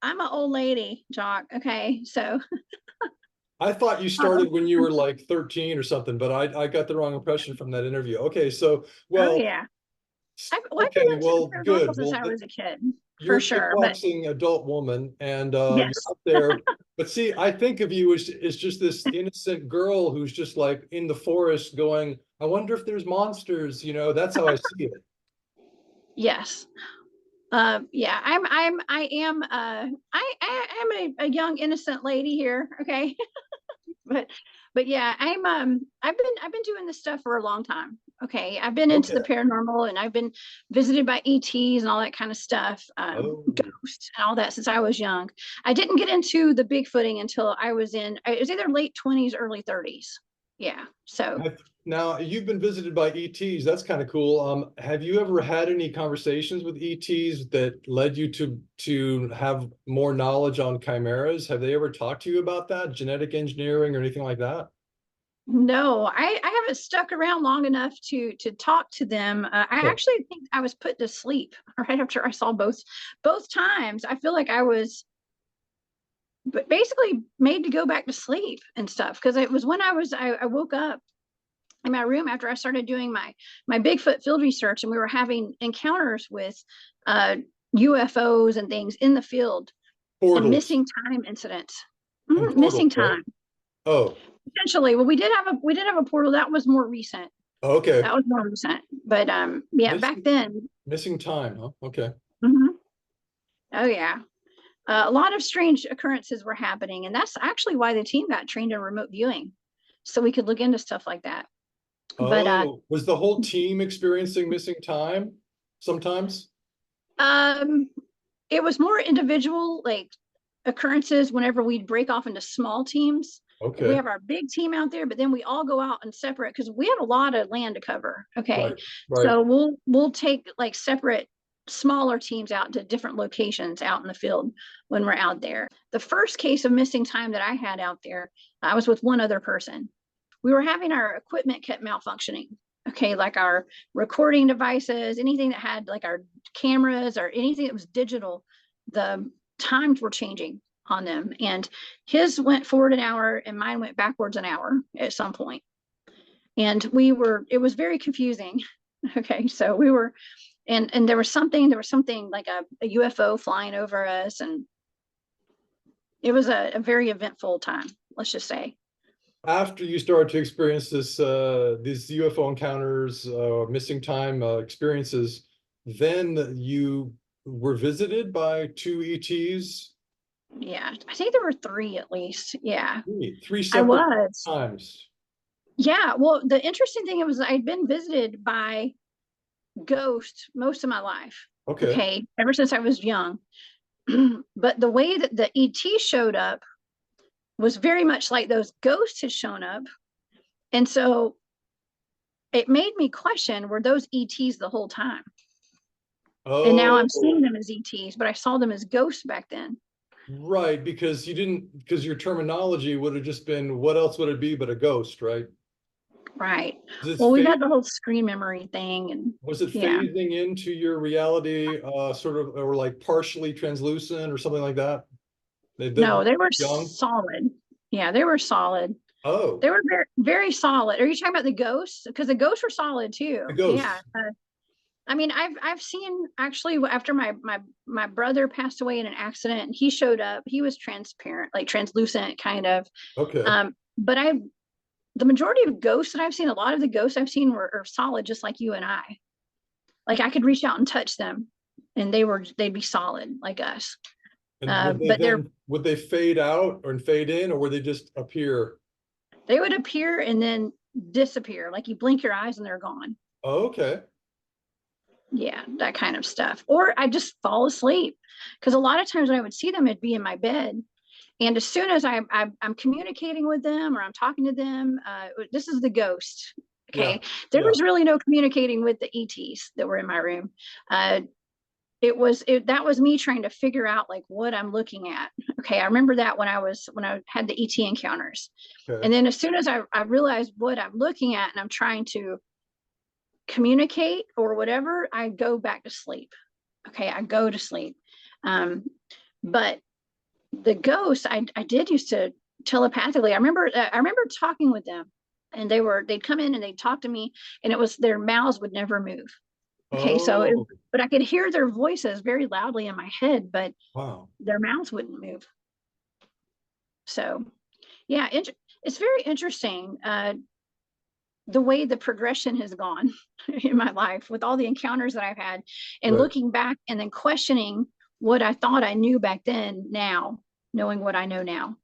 I'm an old lady, Jock. Okay, so I thought you uh, started when you were like 13 or something, but I got the wrong impression from that interview. Okay, so, oh well, yeah. I've been okay, into the well, paranormal good. since Well, I was a kid, you're for a sure. But kickboxing adult woman, and you're yes, out there. But see, I think of you as just this innocent girl who's just like in the forest going, I wonder if there's monsters, that's how I see it. yes. Yeah, I am I am a young innocent lady here, okay? but yeah, I've been doing this stuff for a long time. Okay, I've been into Okay. the paranormal and I've been visited by ETs and all that kind of stuff, Oh, ghosts and all that since I was young. I didn't get into the Bigfooting until it was either late 20s, early 30s. Yeah, so now you've been visited by ETs. That's kind of cool. Have you ever had any conversations with ETs that led you to have more knowledge on chimeras? Have they ever talked to you about that, genetic engineering or anything like that? no, I haven't stuck around long enough to talk to them. I Okay. actually think I was put to sleep right after I saw both times. I feel like I was but basically made to go back to sleep and stuff because it was when I woke up in my room after I started doing my Bigfoot field research and we were having encounters with uh, UFOs and things in the field and Portals missing time incidents. and portals, Missing right? time. Oh, Essentially, well, we did have a portal that was more recent. okay. That was more recent. But yeah, back Missing then. missing time, huh? Okay. Mhm. Oh yeah. A lot of strange occurrences were happening, and that's actually why the team got trained in remote viewing, so we could look into stuff like that. But Oh, was the whole team experiencing missing time sometimes? um, it was more individual, like occurrences. Whenever we'd break off into small teams, like we Okay. have our big team out there, but then we all go out and separate because we have a lot of land to cover. Okay, Right, right. so we'll take like separate smaller teams out to different locations out in the field when we're out there. The first case of missing time that I had out there, I was with one other person. We were having our equipment kept malfunctioning. Okay, like our recording devices, anything that had like our cameras or anything that was digital, the times were changing on them. And his went forward an hour and mine went backwards an hour at some point. And it was very confusing. Okay, so we were, and there was something like a UFO flying over us. And it was a very eventful time, let's just say. After you started to experience these UFO encounters, missing time experiences, then you were visited by two ETs, Yeah, I think there were three at least. Yeah, three I separate was. times. Yeah, well, the interesting thing was I'd been visited by ghosts most of my life. Okay. Okay, ever since I was young. But the way that the ET showed up was very much like those ghosts had shown up. And so it made me question, were those ETs the whole time? And now I'm seeing Oh, them as ETs, but I saw them as ghosts back then. right, because you didn't, because your terminology would have just been, what else would it be but a ghost, right? Right. Is Well, we've it had the whole screen memory thing, and Was it yeah. phasing into your reality, sort of, or like partially translucent or something like that? No, they were Young? solid. Yeah, they were solid. Oh, They were very, very solid. Are you talking about the ghosts? Because the ghosts were solid the too. Yeah. ghosts. I mean, I've seen actually after my brother passed away in an accident, and he showed up. He was transparent, like translucent, kind of. Okay. But the majority of ghosts that I've seen, a lot of the ghosts I've seen are solid, just like you and I. Like I could reach out and touch them, and they'd be solid like us. And would they But then, would they fade out or fade in, or would they just appear? they would appear and then disappear. Like you blink your eyes and they're gone. Oh, okay. Yeah, that kind of stuff. Or I just fall asleep because a lot of times when I would see them, it'd be in my bed. And as soon as I'm communicating with them or I'm talking to them, this is the ghost. Yeah. Okay, there Yeah. was really no communicating with the ETs that were in my room. Uh, that was me trying to figure out like what I'm looking at. Okay, I remember that when I had the ET encounters, Okay. and then as soon as I realized what I'm looking at and I'm trying to communicate or whatever, I go back to sleep. Okay, I go to sleep. Um, but the ghosts, I did used to telepathically. I remember talking with them, and they'd come in and they'd talk to me, and it was their mouths would never move. Okay, Oh, but I could hear their voices very loudly in my head, but wow. their mouths wouldn't move. So yeah, it's very interesting. The way the progression has gone in my life with all the encounters that I've had, and Right. looking back and then questioning what I thought I knew back then, now knowing what I know now.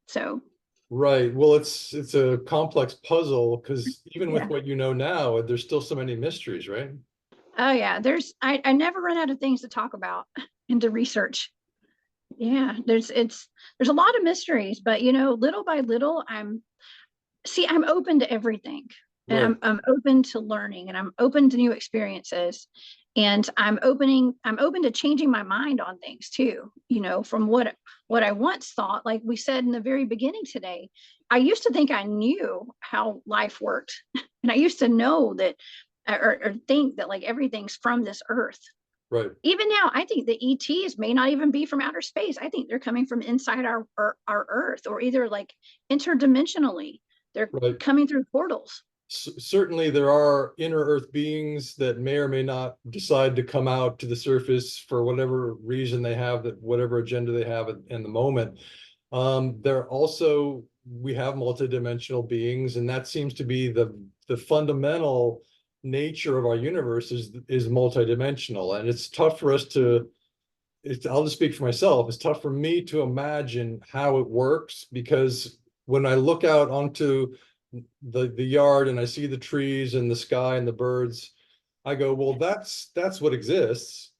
So Right. Well, it's a complex puzzle because even with yeah. what you know now, there's still so many mysteries, right? Oh yeah, I never run out of things to talk about and to research. Yeah, there's a lot of mysteries, but little by little, I'm open to everything, and Right. I'm open to learning, and I'm open to new experiences, and I'm open to changing my mind on things too, from what I once thought. Like we said in the very beginning today, I used to think I knew how life worked, and I used to know that, or think that like everything's from this earth. Right. Even now, I think the ETs may not even be from outer space. I think they're coming from inside our earth, or either like interdimensionally. They're Right. coming through portals. Certainly there are inner earth beings that may or may not decide to come out to the surface for whatever reason they have, that whatever agenda they have in the moment. There also, we have multidimensional beings, and that seems to be the fundamental nature of our universe is multidimensional. And it's tough for us to, I'll just speak for myself. It's tough for me to imagine how it works, because when I look out onto the yard and I see the trees and the sky and the birds, I go, well, that's what exists.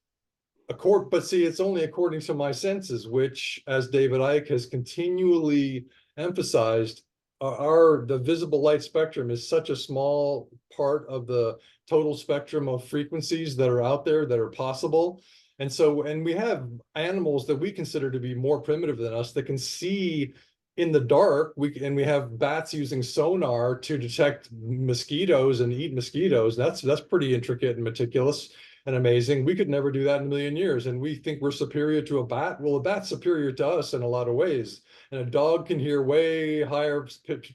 But see, it's only according to my senses, which, as David Icke has continually emphasized, the visible light spectrum is such a small part of the total spectrum of frequencies that are out there that are possible. And we have animals that we consider to be more primitive than us that can see in the dark. And we have bats using sonar to detect mosquitoes and eat mosquitoes. That's pretty intricate and meticulous and amazing. We could never do that in a million years. And we think we're superior to a bat. Well, a bat's superior to us in a lot of ways. And a dog can hear way higher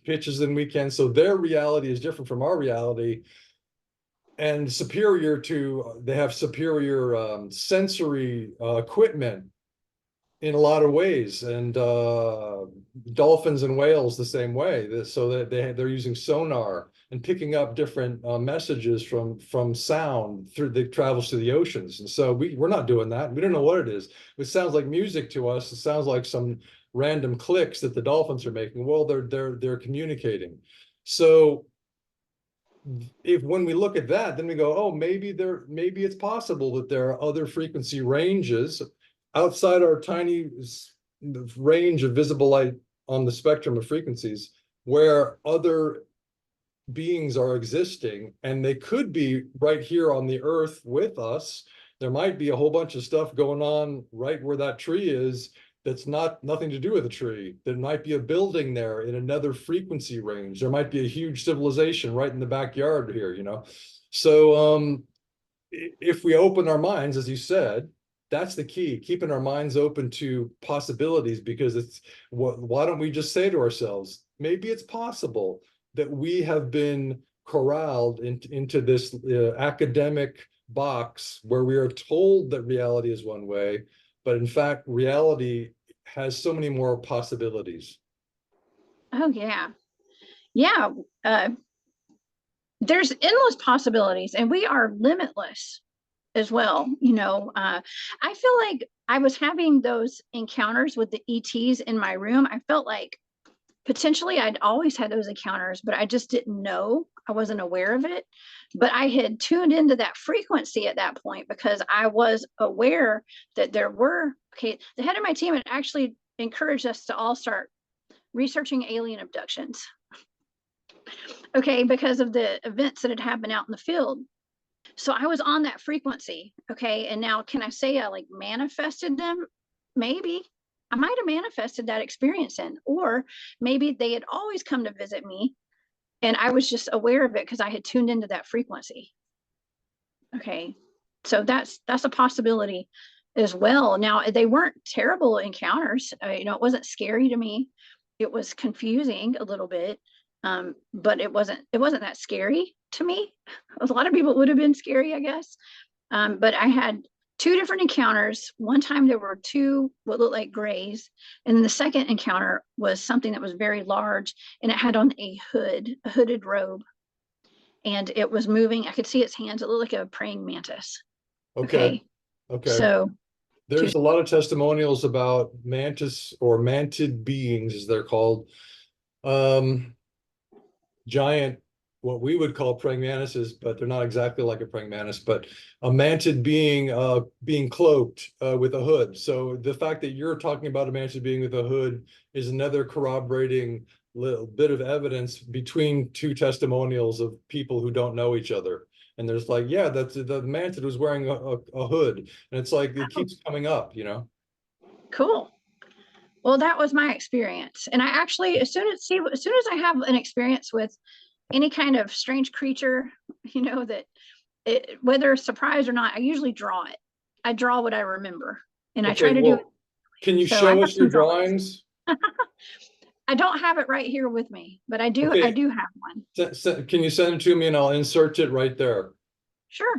pitches than we can. So their reality is different from our reality. And they have superior sensory equipment in a lot of ways, and dolphins and whales the same way. So that they're using sonar and picking up different messages from sound that travels through the oceans. And so we're not doing that. We don't know what it is. It sounds like music to us. It sounds like some random clicks that the dolphins are making. Well, they're communicating. So if when we look at that, then we go, oh, maybe it's possible that there are other frequency ranges outside our tiny range of visible light on the spectrum of frequencies where other beings are existing, and they could be right here on the earth with us. There might be a whole bunch of stuff going on right where that tree is that's nothing to do with the tree. There might be a building there in another frequency range. There might be a huge civilization right in the backyard here, you know. So if we open our minds, as you said, that's the key, keeping our minds open to possibilities, because it's why don't we just say to ourselves, maybe it's possible that we have been corralled into this academic box where we are told that reality is one way, but in fact, reality has so many more possibilities. Oh yeah. Yeah. There's endless possibilities, and we are limitless as well. I feel like I was having those encounters with the ETs in my room. I felt like potentially I'd always had those encounters, but I just didn't know. I wasn't aware of it. But I had tuned into that frequency at that point because I was aware that there were, okay, the head of my team had actually encouraged us to all start researching alien abductions. Okay, because of the events that had happened out in the field. So I was on that frequency. Okay. And now, can I say I like manifested them? Maybe I might have manifested that experience in, or maybe they had always come to visit me and I was just aware of it because I had tuned into that frequency. Okay. So that's a possibility as well. Now, they weren't terrible encounters. It wasn't scary to me. It was confusing a little bit. But it wasn't that scary to me. A lot of people would have been scary, I guess. But I had two different encounters. One time there were two what looked like grays, and then the second encounter was something that was very large, and it had on a hooded robe, and it was moving. I could see its hands. It looked like a praying mantis. Okay. Okay, Okay. so There's a lot of testimonials about mantis or mantid beings, as they're called. Um, Giant, what we would call praying mantises, but they're not exactly like a praying mantis, but a mantid being being cloaked with a hood. So the fact that you're talking about a mantid being with a hood is another corroborating little bit of evidence between two testimonials of people who don't know each other. And there's like, yeah, that's the mantid was wearing a hood. And it's like it keeps coming up, you know. cool. Well, that was my experience, and I actually, as soon as I have an experience with any kind of strange creature, that whether surprised or not, I usually draw it. I draw what I remember, and I Okay, try to do it. well, can you So I show have us your some drawings. drawings? I don't have it right here with me, but I do. I Okay, do have one. can you send it to me and I'll insert it right there? Sure.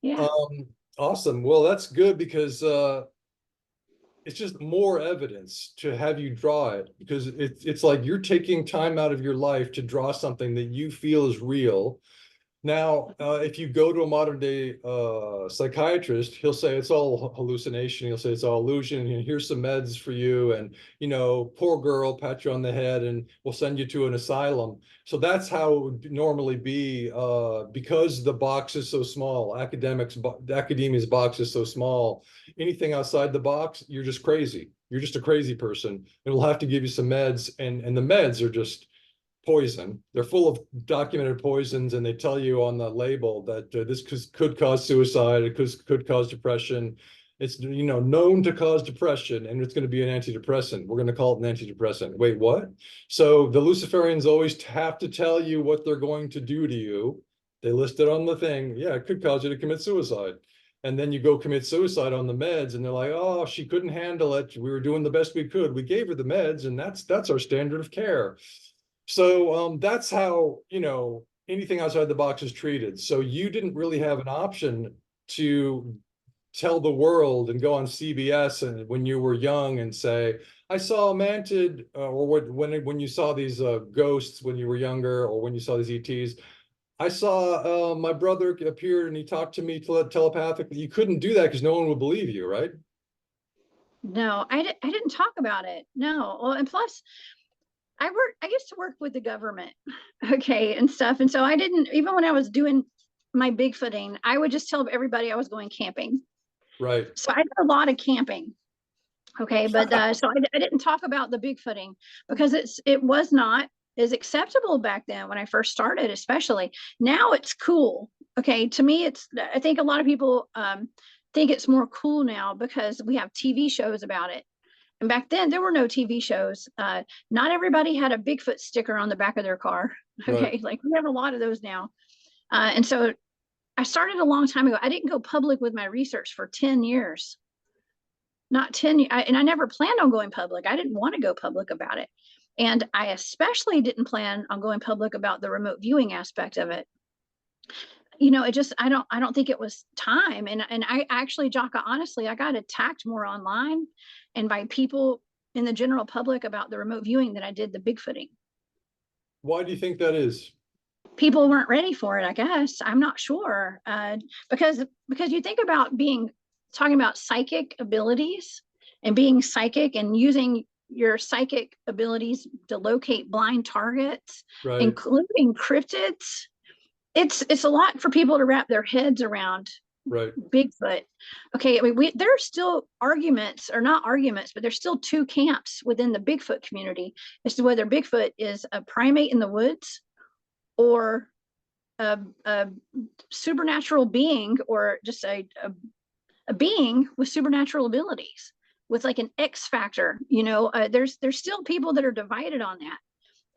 Yeah. Awesome. Well, that's good because it's just more evidence to have you draw it, because it's like you're taking time out of your life to draw something that you feel is real. Now, if you go to a modern day psychiatrist, he'll say it's all hallucination. He'll say it's all illusion. And here's some meds for you. And, poor girl, pat you on the head and we'll send you to an asylum. So that's how it would normally be because the box is so small. Academia's box is so small. Anything outside the box, you're just crazy. You're just a crazy person. And we'll have to give you some meds. And the meds are just poison. They're full of documented poisons, and they tell you on the label that this could cause suicide. It could cause depression. It's known to cause depression, and it's going to be an antidepressant. We're going to call it an antidepressant. Wait, what? So the Luciferians always have to tell you what they're going to do to you. They list it on the thing. Yeah, it could cause you to commit suicide. And then you go commit suicide on the meds, and they're like, "Oh, she couldn't handle it. We were doing the best we could. We gave her the meds, and that's our standard of care." So that's how, anything outside the box is treated. So you didn't really have an option to tell the world and go on CBS and when you were young and say, I saw a mantid, or when you saw these ghosts when you were younger, or when you saw these ETs. I saw my brother appeared and he talked to me telepathically. You couldn't do that because no one would believe you, right? No, I didn't talk about it. No. Well, and plus, I used to work with the government, okay, and stuff. And so I didn't, even when I was doing my Bigfooting, I would just tell everybody I was going camping. Right. So I did a lot of camping. Okay, but so I didn't talk about the Bigfooting because it was not as acceptable back then when I first started, especially. Now it's cool. Okay, to me, I think a lot of people think it's more cool now because we have TV shows about it. And back then, there were no TV shows. Not everybody had a Bigfoot sticker on the back of their car. Right. Okay, like we have a lot of those now. And so I started a long time ago. I didn't go public with my research for 10 years, not 10 and I never planned on going public. I didn't want to go public about it. And I especially didn't plan on going public about the remote viewing aspect of it. It just I don't think it was time. And I actually, Jocka, honestly, I got attacked more online and by people in the general public about the remote viewing than I did the Bigfooting. Why do you think that is? People weren't ready for it, I guess. I'm not sure. Because you think about talking about psychic abilities and being psychic and using your psychic abilities to locate blind targets, Right. including cryptids. It's a lot for people to wrap their heads around Right. Bigfoot. Okay, I mean, there are still arguments, or not arguments, but there's still two camps within the Bigfoot community as to whether Bigfoot is a primate in the woods or a supernatural being, or just a being with supernatural abilities with like an X factor. There's still people that are divided on that.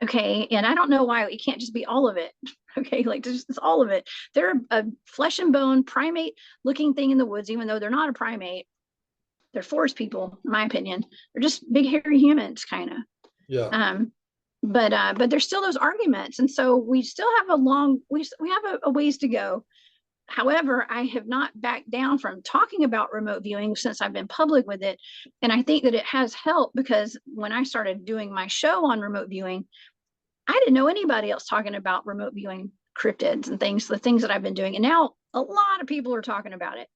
Okay, and I don't know why it can't just be all of it. Okay, like it's all of it. They're a flesh and bone primate looking thing in the woods, even though they're not a primate. They're forest people, in my opinion. They're just big hairy humans, kind of. Yeah. But there's still those arguments, and so we still have we have a ways to go. However, I have not backed down from talking about remote viewing since I've been public with it, and I think that it has helped because when I started doing my show on remote viewing, I didn't know anybody else talking about remote viewing cryptids and things, the things that I've been doing, and now a lot of people are talking about it.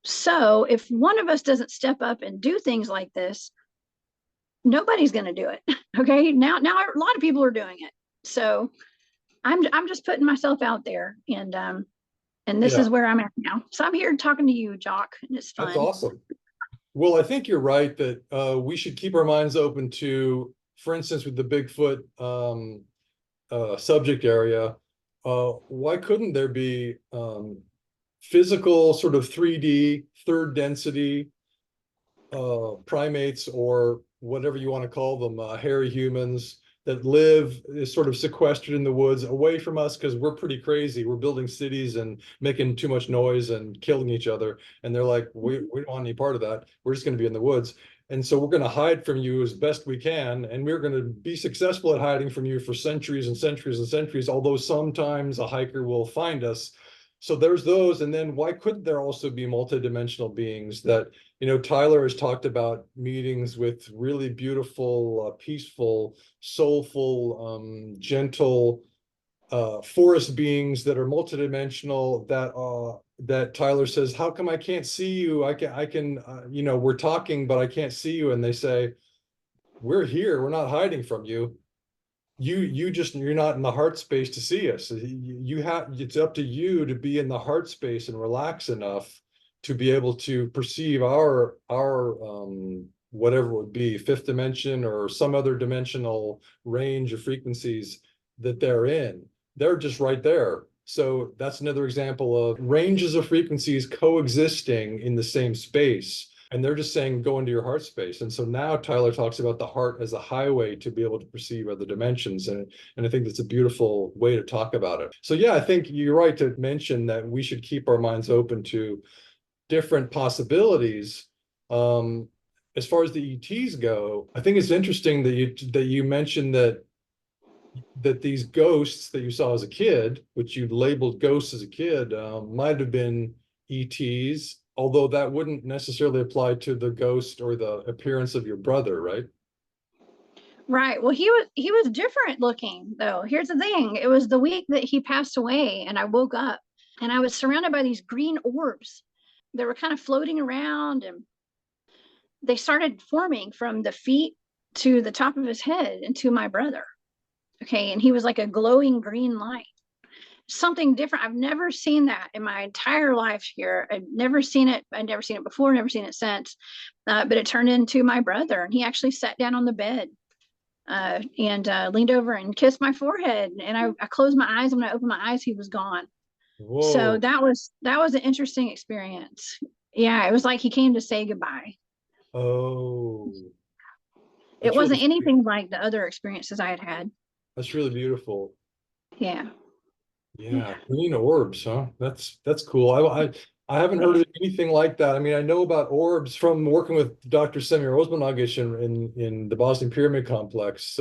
So if one of us doesn't step up and do things like this, nobody's going to do it. Okay, now a lot of people are doing it. So I'm just putting myself out there, and this Yeah. is where I'm at now. So I'm here talking to you, Jock, and it's That's fun. awesome. Well, I think you're right that we should keep our minds open to, for instance, with the Bigfoot subject area, why couldn't there be physical sort of 3D, third density primates, or whatever you want to call them, hairy humans that live is sort of sequestered in the woods away from us because we're pretty crazy. We're building cities and making too much noise and killing each other. And they're like, we don't want any part of that. We're just going to be in the woods. And so we're going to hide from you as best we can. And we're going to be successful at hiding from you for centuries and centuries and centuries, although sometimes a hiker will find us. So there's those. And then why couldn't there also be multidimensional beings that, Tyler has talked about meetings with really beautiful, peaceful, soulful, gentle forest beings that are multidimensional, that Tyler says, how come I can't see you? I can, we're talking, but I can't see you. And they say, we're here. We're not hiding from you. You're not in the heart space to see us. It's up to you to be in the heart space and relax enough to be able to perceive our whatever it would be, fifth dimension or some other dimensional range of frequencies that they're in. They're just right there. So that's another example of ranges of frequencies coexisting in the same space. And they're just saying, go into your heart space. And so now Tyler talks about the heart as a highway to be able to perceive other dimensions. And I think that's a beautiful way to talk about it. So yeah, I think you're right to mention that we should keep our minds open to different possibilities. As far as the ETs go, I think it's interesting that you mentioned that these ghosts that you saw as a kid, which you labeled ghosts as a kid, might have been ETs, although that wouldn't necessarily apply to the ghost or the appearance of your brother, right? Right. Well, he was different looking though. Here's the thing. It was the week that he passed away and I woke up and I was surrounded by these green orbs. They were kind of floating around and they started forming from the feet to the top of his head and to my brother. Okay. And he was like a glowing green light, something different. I've never seen that in my entire life here. I've never seen it. I'd never seen it before, never seen it since. But it turned into my brother, and he actually sat down on the bed and leaned over and kissed my forehead. And I closed my eyes, and when I opened my eyes, he was gone. So Whoa. that was an interesting experience. Yeah, it was like he came to say goodbye. Oh, It that's really wasn't sweet. anything like the other experiences I had had. That's really beautiful. Yeah. Yeah, green orbs, huh? That's cool. I haven't heard Yeah. of anything like that. I mean, I know about orbs from working with Dr. Semir Osmanagic in the Bosnian Pyramid Complex,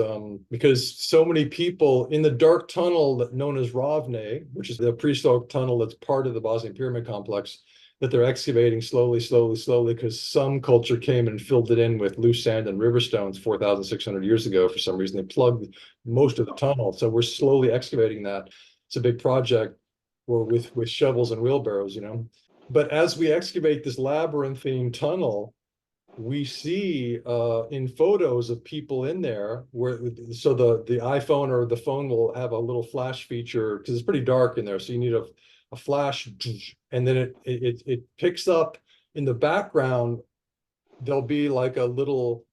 because so many people in the dark tunnel known as Ravne, which is the prehistoric tunnel that's part of the Bosnian Pyramid Complex, that they're excavating slowly, slowly, slowly, because some culture came and filled it in with loose sand and river stones 4,600 years ago. For some reason, they plugged most of the tunnel. So we're slowly excavating that. It's a big project, or with shovels and wheelbarrows, you know. But as we excavate this labyrinthine tunnel, we see in photos of people in there where so the iPhone or the phone will have a little flash feature because it's pretty dark in there. So you need a flash, and then it picks up in the background. There'll be like a little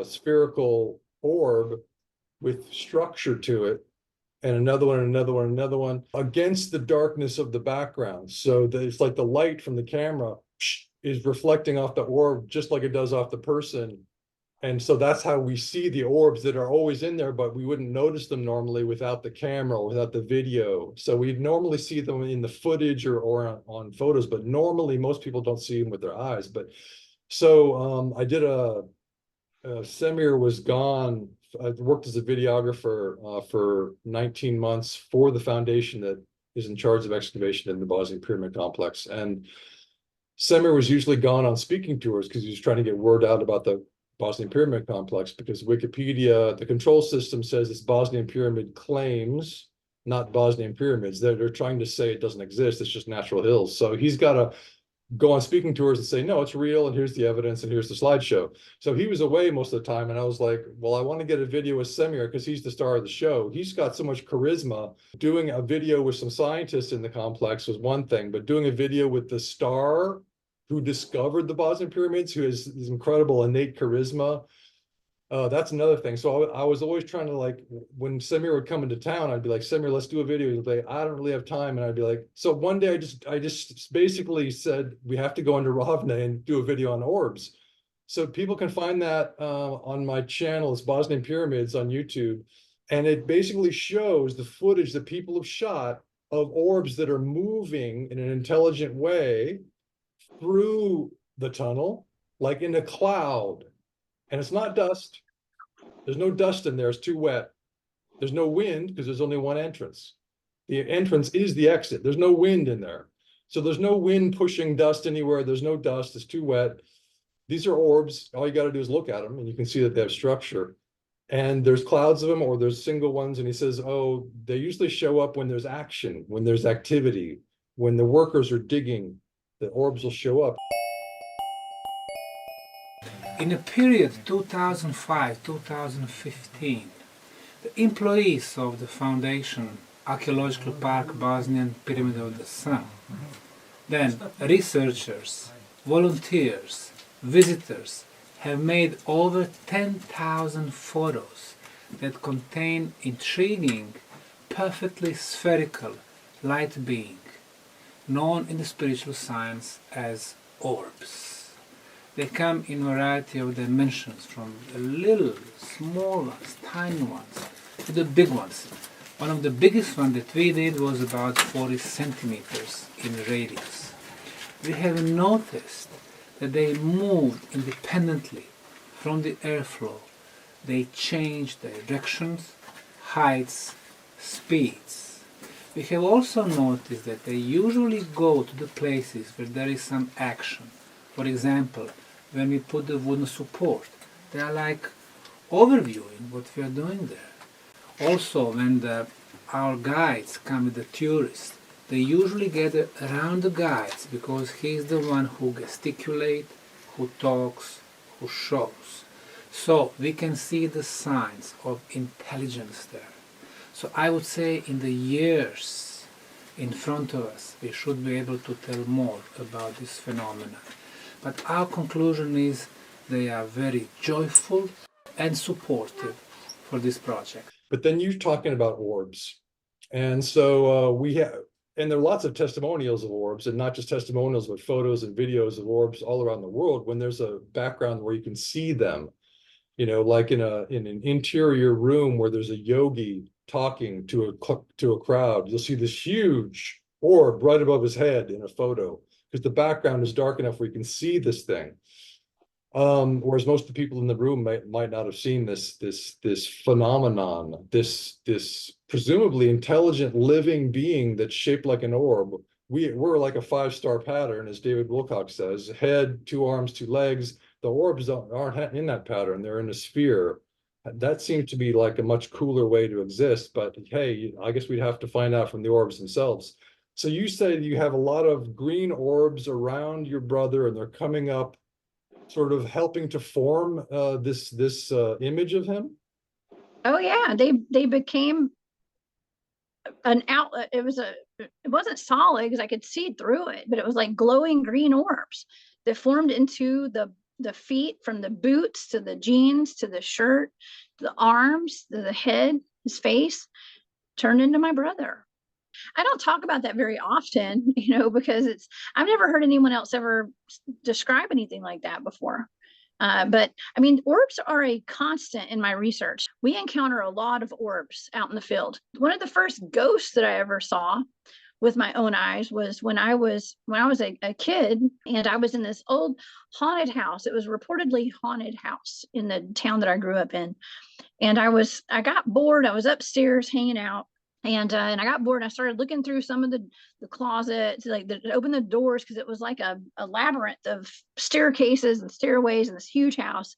spherical orb with structure to it, and another one, another one, another one against the darkness of the background. So it's like the light from the camera is reflecting off the orb just like it does off the person. And so that's how we see the orbs that are always in there, but we wouldn't notice them normally without the camera or without the video. So we normally see them in the footage or on photos, but normally most people don't see them with their eyes. But so I did Semir was gone. I worked as a videographer for 19 months for the foundation that is in charge of excavation in the Bosnian Pyramid Complex. And Semir was usually gone on speaking tours because he was trying to get word out about the Bosnian Pyramid Complex, because Wikipedia, the control system says it's Bosnian Pyramid claims, not Bosnian pyramids. They're trying to say it doesn't exist. It's just natural hills. So he's got to go on speaking tours and say, no, it's real, and here's the evidence, and here's the slideshow. So he was away most of the time, and I was like, well, I want to get a video with Semir because he's the star of the show. He's got so much charisma. Doing a video with some scientists in the complex was one thing, but doing a video with the star who discovered the Bosnian pyramids, who has this incredible innate charisma, that's another thing. So I was always trying to, like, when Semir would come into town, I'd be like, Semir, let's do a video. He'd be like, I don't really have time. And I'd be like, so one day I just basically said, we have to go into Ravne and do a video on orbs. So people can find that on my channel. It's Bosnian Pyramids on YouTube. And it basically shows the footage that people have shot of orbs that are moving in an intelligent way through the tunnel, like in a cloud. And it's not dust. There's no dust in there. It's too wet. There's no wind because there's only one entrance. The entrance is the exit. There's no wind in there. So there's no wind pushing dust anywhere. There's no dust. It's too wet. These are orbs. All you got to do is look at them and you can see that they have structure. And there's clouds of them or there's single ones. And he says, oh, they usually show up when there's action, when there's activity, when the workers are digging, the orbs will show up. In the period 2005-2015, the employees of the Foundation Archaeological Park Bosnian Pyramid of the Sun, then researchers, volunteers, visitors, have made over 10,000 photos that contain intriguing, perfectly spherical light being, known in the spiritual science as orbs. They come in a variety of dimensions, from the little, small ones, tiny ones, to the big ones. One of the biggest ones that we did was about 40 centimeters in radius. We have noticed that they moved independently from the airflow. They changed directions, heights, speeds. We have also noticed that they usually go to the places where there is some action. For example, when we put the wooden support, they are like overviewing what we are doing there. Also, when our guides come with the tourists, they usually gather around the guides because he's the one who gesticulates, who talks, who shows. So we can see the signs of intelligence there. So I would say in the years in front of us, we should be able to tell more about this phenomenon. But our conclusion is they are very joyful and supportive for this project. But then you're talking about orbs. And so we have, and there are lots of testimonials of orbs, and not just testimonials, but photos and videos of orbs all around the world when there's a background where you can see them, you know, like in an interior room where there's a yogi talking to a crowd. You'll see this huge orb right above his head in a photo because the background is dark enough where you can see this thing. Whereas most of the people in the room might not have seen this phenomenon, this presumably intelligent living being that's shaped like an orb. We're like a 5-star pattern, as David Wilcock says: head, 2 arms, 2 legs. The orbs aren't in that pattern; they're in a sphere. That seems to be like a much cooler way to exist. But hey, I guess we'd have to find out from the orbs themselves. So you say you have a lot of green orbs around your brother, and they're coming up, sort of helping to form this image of him. Oh yeah, they became an outlet. It wasn't solid because I could see through it, but it was like glowing green orbs that formed into the feet, from the boots to the jeans to the shirt, the arms, the head, his face, turned into my brother. I don't talk about that very often, because I've never heard anyone else ever describe anything like that before. But I mean, orbs are a constant in my research. We encounter a lot of orbs out in the field. One of the first ghosts that I ever saw with my own eyes was when I was a kid, and I was in this old haunted house. It was reportedly haunted house in the town that I grew up in. And I got bored. I was upstairs hanging out. And I got bored. I started looking through some of the closets, like open the doors, because it was like a labyrinth of staircases and stairways in this huge house.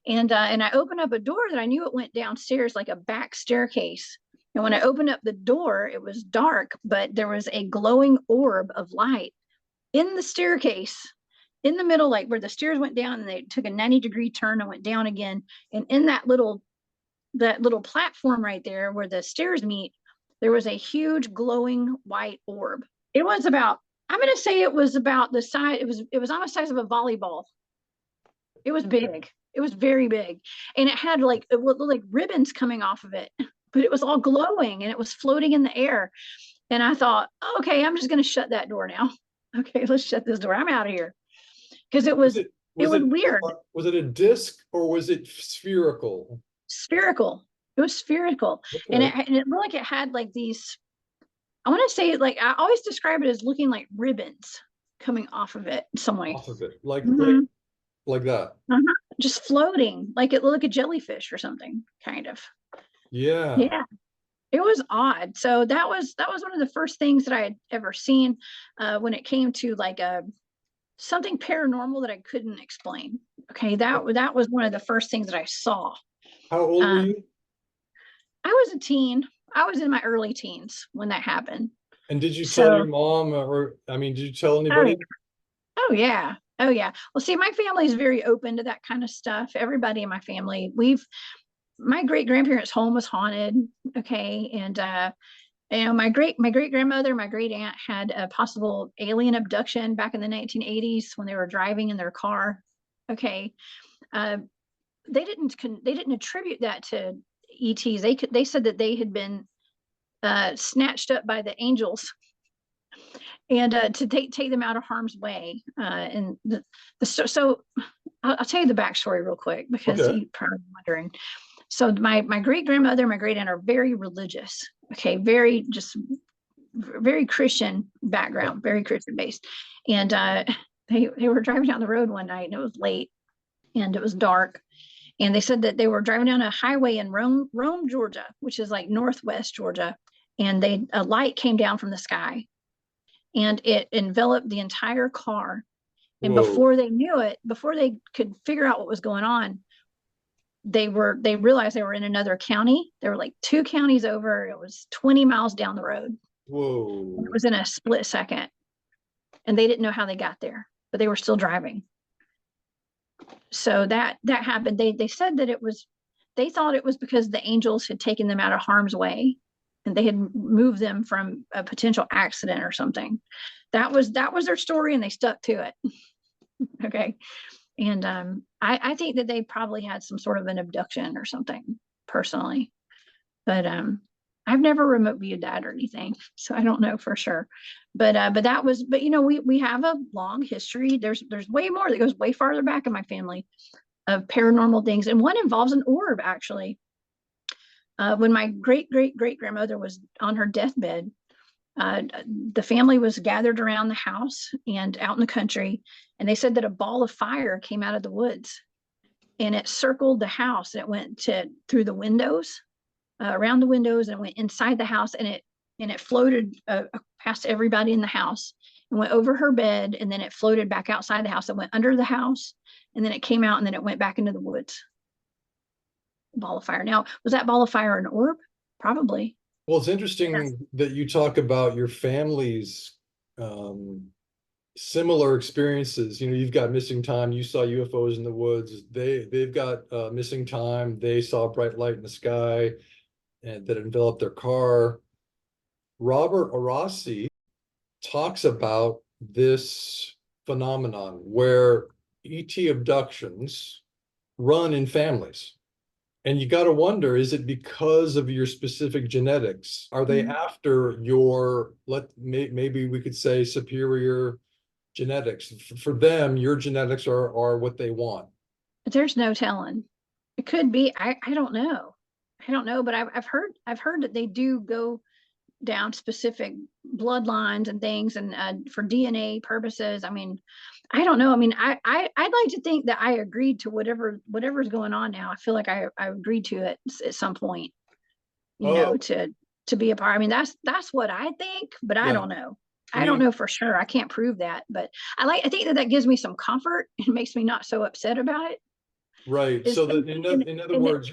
And I opened up a door that I knew it went downstairs, like a back staircase. And when I opened up the door, it was dark, but there was a glowing orb of light in the staircase, in the middle, like where the stairs went down, and they took a 90-degree turn and went down again. And in that little platform right there where the stairs meet, there was a huge glowing white orb. It was about, I'm going to say it was about the size, it was on the size of a volleyball. It was big. It was very big. And it had like ribbons coming off of it, but it was all glowing and it was floating in the air. And I thought, okay, I'm just going to shut that door now. Okay, let's shut this door. I'm out of here. Because it was weird. Was it a disc or was it spherical? Spherical. It was spherical. Okay. And it looked like it had like these, I want to say, like, I always describe it as looking like ribbons coming off of it in some way. Off of it, like like that. Just floating, like it looked like a jellyfish or something, kind of. Yeah. Yeah. It was odd. So that was one of the first things that I had ever seen when it came to like something paranormal that I couldn't explain. Okay, that was one of the first things that I saw. How old were you? I was a teen. I was in my early teens when that happened. And did you tell your mom, did you tell anybody? Oh yeah. Oh yeah. Well, see, my family is very open to that kind of stuff. Everybody in my family, my great grandparents' home was haunted. Okay. And, my great grandmother, my great aunt had a possible alien abduction back in the 1980s when they were driving in their car. Okay. They didn't attribute that to ETs. They said that they had been snatched up by the angels and to take them out of harm's way. So I'll tell you the backstory real quick, because you're probably wondering. So my great grandmother, my great aunt are very religious. Okay, very Christian background, very Christian based, and they were driving down the road one night, and it was late, and it was dark. And they said that they were driving down a highway in Rome, Georgia, which is like northwest Georgia. And a light came down from the sky and it enveloped the entire car. And Whoa. Before they knew it, before they could figure out what was going on, they realized they were in another county. They were like 2 counties over. It was 20 miles down the road. Whoa. It was in a split second. And they didn't know how they got there, but they were still driving. So that happened. They said that they thought it was because the angels had taken them out of harm's way and they had moved them from a potential accident or something. That was their story, and they stuck to it. Okay. And I think that they probably had some sort of an abduction or something personally. But I've never remote viewed that or anything, so I don't know for sure. But we have a long history. There's way more that goes way farther back in my family of paranormal things, and one involves an orb actually. When my great grandmother was on her deathbed, the family was gathered around the house and out in the country, and they said that a ball of fire came out of the woods, and it circled the house, and it went through the windows, around the windows, and it went inside the house, and it floated past everybody in the house and went over her bed, and then it floated back outside the house. It went under the house, and then it came out, and then it went back into the woods. Ball of fire. Now, was that ball of fire an orb? Probably. Well, it's interesting that you talk about your family's similar experiences. You know, you've got missing time. You saw UFOs in the woods. They've got missing time. They saw a bright light in the sky and that enveloped their car. Robert Orossi talks about this phenomenon where ET abductions run in families. And you got to wonder, is it because of your specific genetics? Are they after your, maybe we could say, superior genetics? For them, your genetics are what they want. There's no telling. It could be. I don't know. I don't know, but I've heard that they do go down specific bloodlines and things, and for DNA purposes. I mean, I don't know. I mean, I'd like to think that I agreed to whatever's going on now. I feel like I agreed to it at some point, to be a part. I mean, that's what I think, but I don't know. I don't know for sure. I can't prove that, but I think that gives me some comfort. It makes me not so upset about it. Right. So that in other words,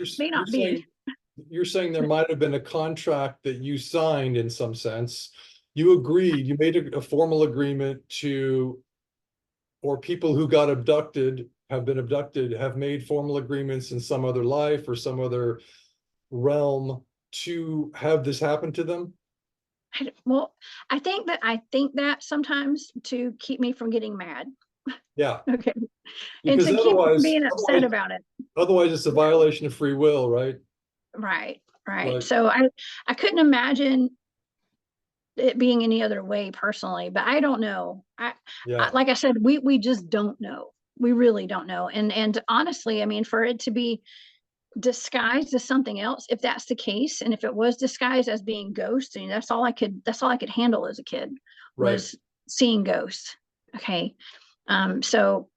you're saying there might have been a contract that you signed in some sense. You agreed, you made a formal agreement or people who got abducted, have been abducted, have made formal agreements in some other life or some other realm to have this happen to them? Well, I think that sometimes to keep me from getting mad. Yeah. Okay. Because and to keep me from being upset about it. Otherwise, it's a violation of free will, right? Right. So I couldn't imagine it being any other way personally, but I don't know. Like I said, we just don't know. We really don't know. And honestly, I mean, for it to be disguised as something else, if that's the case, and if it was disguised as being ghosts, and that's all I could handle as a kid, was seeing ghosts. Okay. So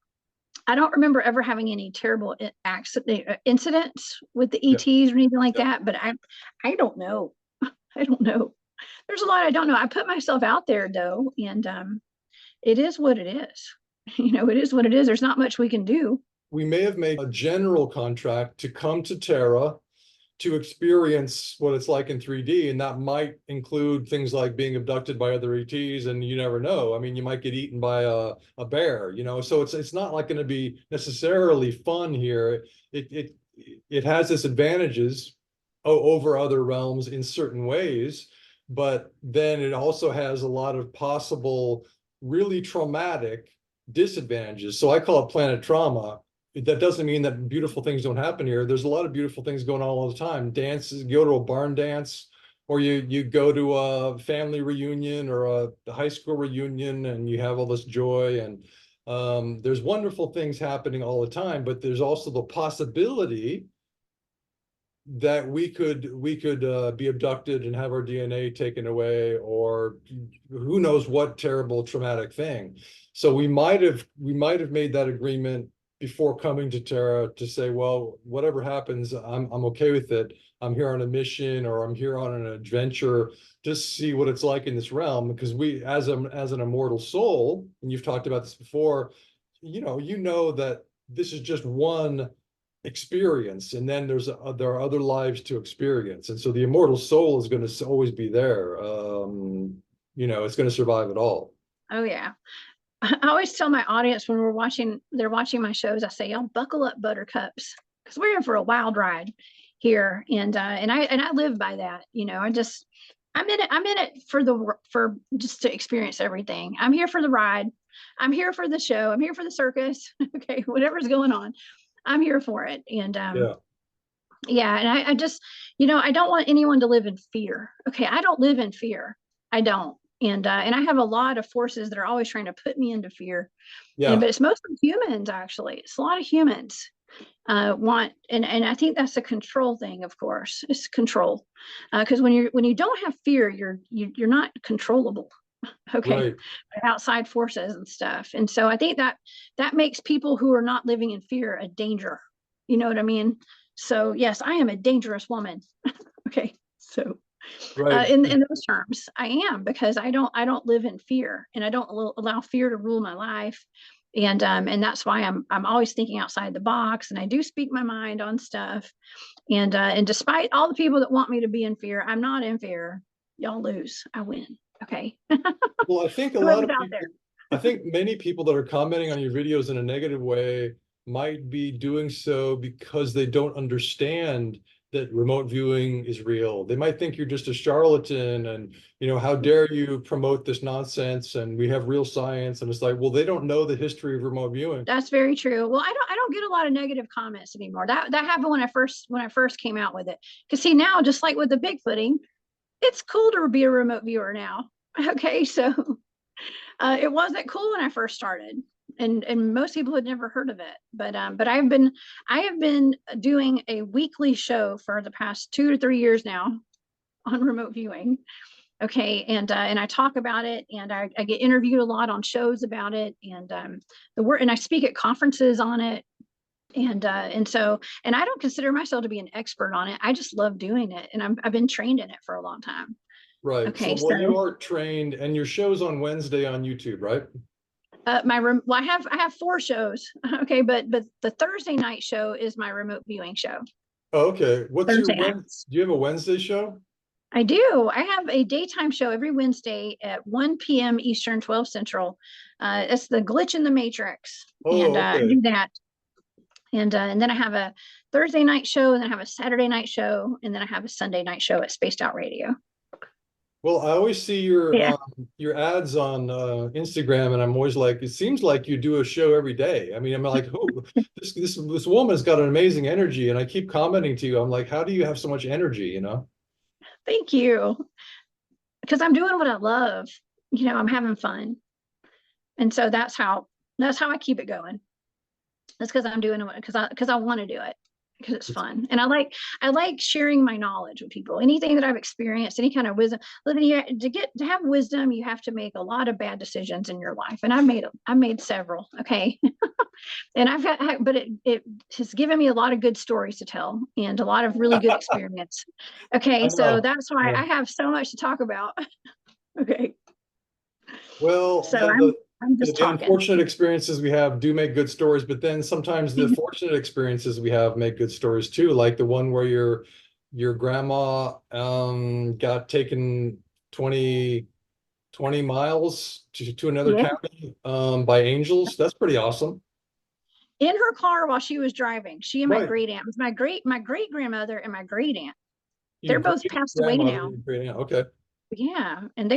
I don't remember ever having any terrible incidents with the ETs or anything like that, but I don't know. I don't know. There's a lot I don't know. I put myself out there though, and it is what it is. It is what it is. There's not much we can do. We may have made a general contract to come to Terra to experience what it's like in 3D, and that might include things like being abducted by other ETs, and you never know. I mean, you might get eaten by a bear, so it's not like going to be necessarily fun here. It has its advantages over other realms in certain ways, but then it also has a lot of possible really traumatic disadvantages. So I call it planet trauma. That doesn't mean that beautiful things don't happen here. There's a lot of beautiful things going on all the time. Dances, go to a barn dance, or you go to a family reunion or a high school reunion, and you have all this joy, and there's wonderful things happening all the time. But there's also the possibility that we could be abducted and have our DNA taken away, or who knows what terrible traumatic thing. So we might have made that agreement before coming to Terra to say, well, whatever happens, I'm okay with it. I'm here on a mission, or I'm here on an adventure to see what it's like in this realm. Because we, as an immortal soul, and you've talked about this before, you know that this is just one experience, and then there are other lives to experience, and so the immortal soul is going to always be there. It's going to survive it all. Oh yeah. I always tell my audience when they're watching my shows, I say, y'all buckle up, buttercups, because we're in for a wild ride here. And I live by that. I'm in it for just to experience everything. I'm here for the ride. I'm here for the show. I'm here for the circus. Okay, whatever's going on, I'm here for it. And Yeah. yeah, and I just, I don't want anyone to live in fear. Okay, I don't live in fear. I don't. And I have a lot of forces that are always trying to put me into fear. Yeah. But it's mostly humans, actually. It's a lot of humans want, and I think that's a control thing, of course. It's control. Because when you don't have fear, you're not controllable. Okay. Right. Outside forces and stuff. And so I think that makes people who are not living in fear a danger. You know what I mean? So yes, I am a dangerous woman. Okay. So Right. in those terms, I am, because I don't live in fear, and I don't allow fear to rule my life. And that's why I'm always thinking outside the box, and I do speak my mind on stuff. And despite all the people that want me to be in fear, I'm not in fear. Y'all lose, I win. Okay. Well, I think a Whoever's lot of out people, there. I think many people that are commenting on your videos in a negative way might be doing so because they don't understand that remote viewing is real. They might think you're just a charlatan and, how dare you promote this nonsense, and we have real science. And it's like, well, they don't know the history of remote viewing. That's very true. Well, I don't get a lot of negative comments anymore. That happened when I first came out with it. Because see, now, just like with the Bigfooting, it's cool to be a remote viewer now. Okay, so it wasn't cool when I first started, and most people had never heard of it. But I have been doing a weekly show for the past 2 to 3 years now on remote viewing. Okay, and I talk about it, and I get interviewed a lot on shows about it, and and I speak at conferences on it. And so, and I don't consider myself to be an expert on it. I just love doing it, and I've been trained in it for a long time. Right. So, Okay, well, you so are trained, and your show's on Wednesday on YouTube, right? my room. Well, I have 4 shows. Okay, but the Thursday night show is my remote viewing show. Oh, okay. What's your Thursday Wednesday? nights. Do you have a Wednesday show? I do. I have a daytime show every Wednesday at 1 p.m. Eastern, 12 Central. It's the Glitch in the Matrix, and Oh, I okay. do that. And then I have a Thursday night show, and then I have a Saturday night show, and then I have a Sunday night show at Spaced Out Radio. Well, I always see Yeah. your ads on Instagram, and I'm always like, it seems like you do a show every day. I mean, I'm like, oh, this woman's got an amazing energy, and I keep commenting to you. I'm like, how do you have so much energy? Thank you. Because I'm doing what I love. I'm having fun. And so that's how I keep it going. That's because I'm doing it because I want to do it, because it's fun. And I like sharing my knowledge with people. Anything that I've experienced, any kind of wisdom. To have wisdom, you have to make a lot of bad decisions in your life. And I made several. Okay. And but it has given me a lot of good stories to tell, and a lot of really good experience. Okay. I So know. that's why Yeah. I have so much to talk about. Okay. Well, So yeah, I'm just the talking. unfortunate experiences we have do make good stories, but then sometimes the fortunate experiences we have make good stories too, like the one where your grandma got taken 20 miles to another Yeah. county by angels. That's pretty awesome. In her car while she was driving. She and my Right. great aunt. It was my great grandmother and my great aunt. They're Your both great passed away grandmother, now. okay. Yeah, and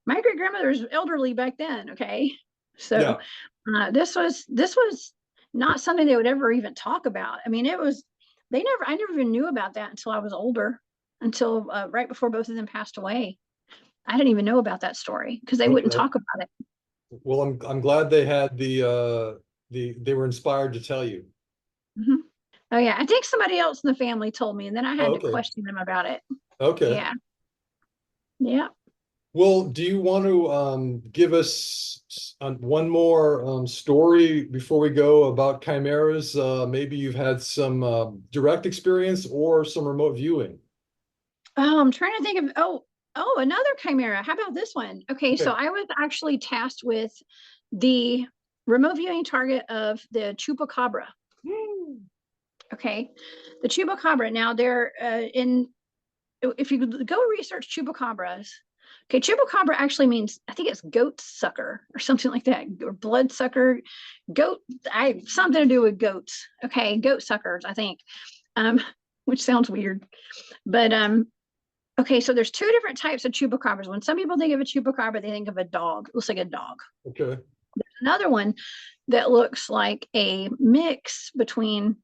my great grandmother was elderly back then. Okay, so Yeah. this was not something they would ever even talk about. I mean, I never even knew about that until I was older, until right before both of them passed away. I didn't even know about that story because they wouldn't Okay. talk about it. Well, I'm glad they had they were inspired to tell you. Mhm. Oh yeah, I think somebody else in the family told me, and then I Oh, had to okay. question them about it. Okay. Yeah, yeah. Well, do you want to give us one more story before we go about chimeras? Maybe you've had some direct experience or some remote viewing. Oh, I'm trying to think of another chimera. How about this one? Okay, so Okay. I was actually tasked with the remote viewing target of the chupacabra. Okay, the chupacabra. Now they're in. If you go research chupacabras, Okay, chupacabra actually means, I think it's goat sucker or something like that, or blood sucker, goat, something to do with goats. Okay, goat suckers, I think, um, which sounds weird, but okay, so there's two different types of chupacabras. When some people think of a chupacabra, they think of a dog. It looks like a dog. Okay. There's another one that looks like a mix between,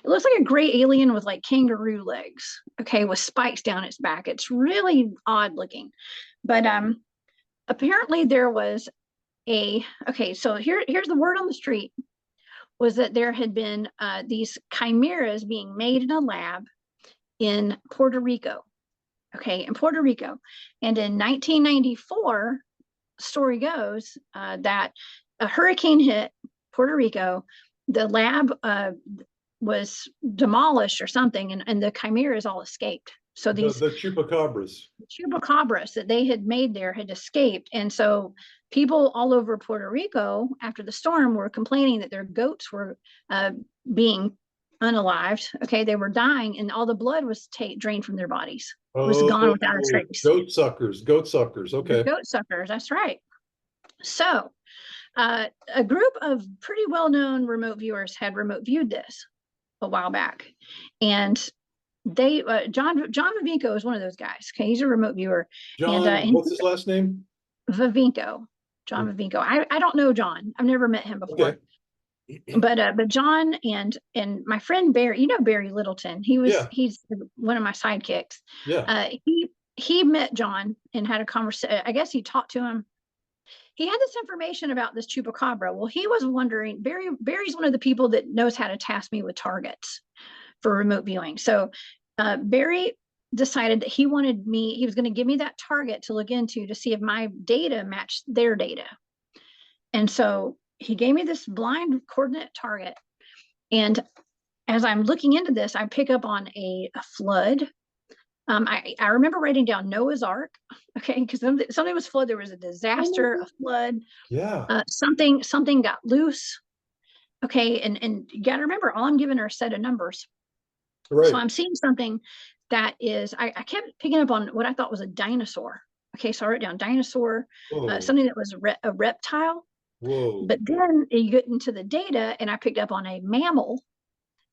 it looks like a gray alien with like kangaroo legs, okay, with spikes down its back. It's really odd looking. But apparently there was okay, so here's the word on the street, was that there had been these chimeras being made in a lab in Puerto Rico. Okay, in Puerto Rico. And in 1994, story goes that a hurricane hit Puerto Rico. The lab was demolished or something, and the chimeras all escaped. So these the chupacabras that they had made there had escaped. And so people all over Puerto Rico after the storm were complaining that their goats were being unalived. Okay, they were dying, and all the blood was drained from their bodies. It was gone without a trace. Goat suckers. Okay. Goat suckers, that's right. So a group of pretty well-known remote viewers had remote viewed this a while back, and they John Vavinko is one of those guys. Okay, he's a remote viewer. John, and what's his last name? Vavinko. John Vavinko. I don't know John. I've never met him before. Okay. But John and my friend Barry, you know Barry Littleton. He's one of my sidekicks. Yeah. He met John and had a conversation. I guess he talked to him. He had this information about this chupacabra. Well, he was wondering, Barry's one of the people that knows how to task me with targets for remote viewing. So Barry decided that he was going to give me that target to look into to see if my data matched their data. And so he gave me this blind coordinate target. And as I'm looking into this, I pick up on a flood. I remember writing down Noah's Ark, okay, because something was flood. There was a disaster, a flood. Yeah. Something got loose. Okay, and you got to remember, all I'm giving are a set of numbers. Right. So I'm seeing something that is, I kept picking up on what I thought was a dinosaur. Okay, so I wrote down dinosaur, something that was a reptile. Whoa. But then you get into the data, and I picked up on a mammal,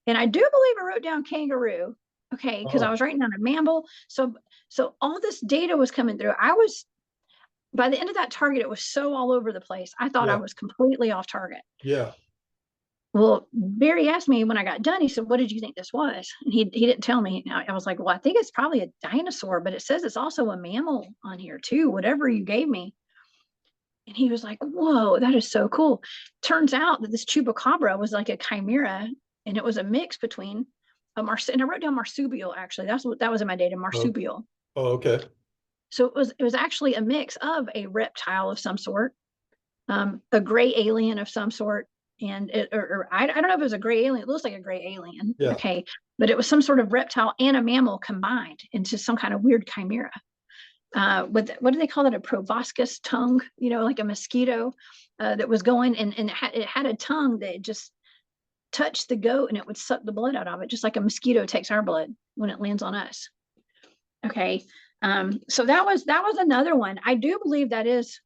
and I do believe I wrote down kangaroo. Okay, because I was writing down a mammal. So all this data was coming through. By the end of that target, it was so all over the place. I thought I was completely off target. Yeah. Well, Barry asked me when I got done, he said, what did you think this was? And he didn't tell me. I was like, well, I think it's probably a dinosaur, but it says it's also a mammal on here too, whatever you gave me. And he was like, whoa, that is so cool. Turns out that this chupacabra was like a chimera, and it was a mix between and I wrote down marsupial, actually. That was in my data, marsupial. Oh, okay. So it was actually a mix of a reptile of some sort, a gray alien of some sort, and I don't know if it was a gray alien. It looks like a gray alien. Yeah. Okay, but it was some sort of reptile and a mammal combined into some kind of weird chimera. With what do they call it? A proboscis tongue, like a mosquito that was going, and it had a tongue that just touched the goat and it would suck the blood out of it, just like a mosquito takes our blood when it lands on us. Okay. So that was another one. I do believe that is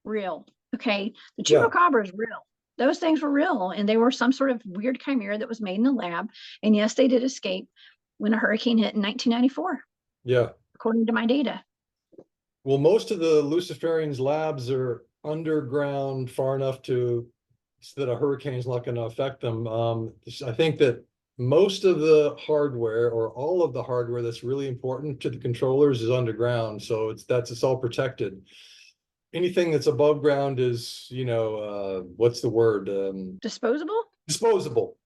real. Okay. The chupacabra is real. Those things were real, and they were some sort of weird chimera that was made in a lab. And yes, they did escape when a hurricane hit in 1994. Yeah. According to my data. Well, most of the Luciferians' labs are underground far enough so that a hurricane's not going to affect them. I think that most of the hardware, or all of the hardware that's really important to the controllers, is underground. So it's all protected. Anything that's above ground is, what's the word? Disposable? Disposable.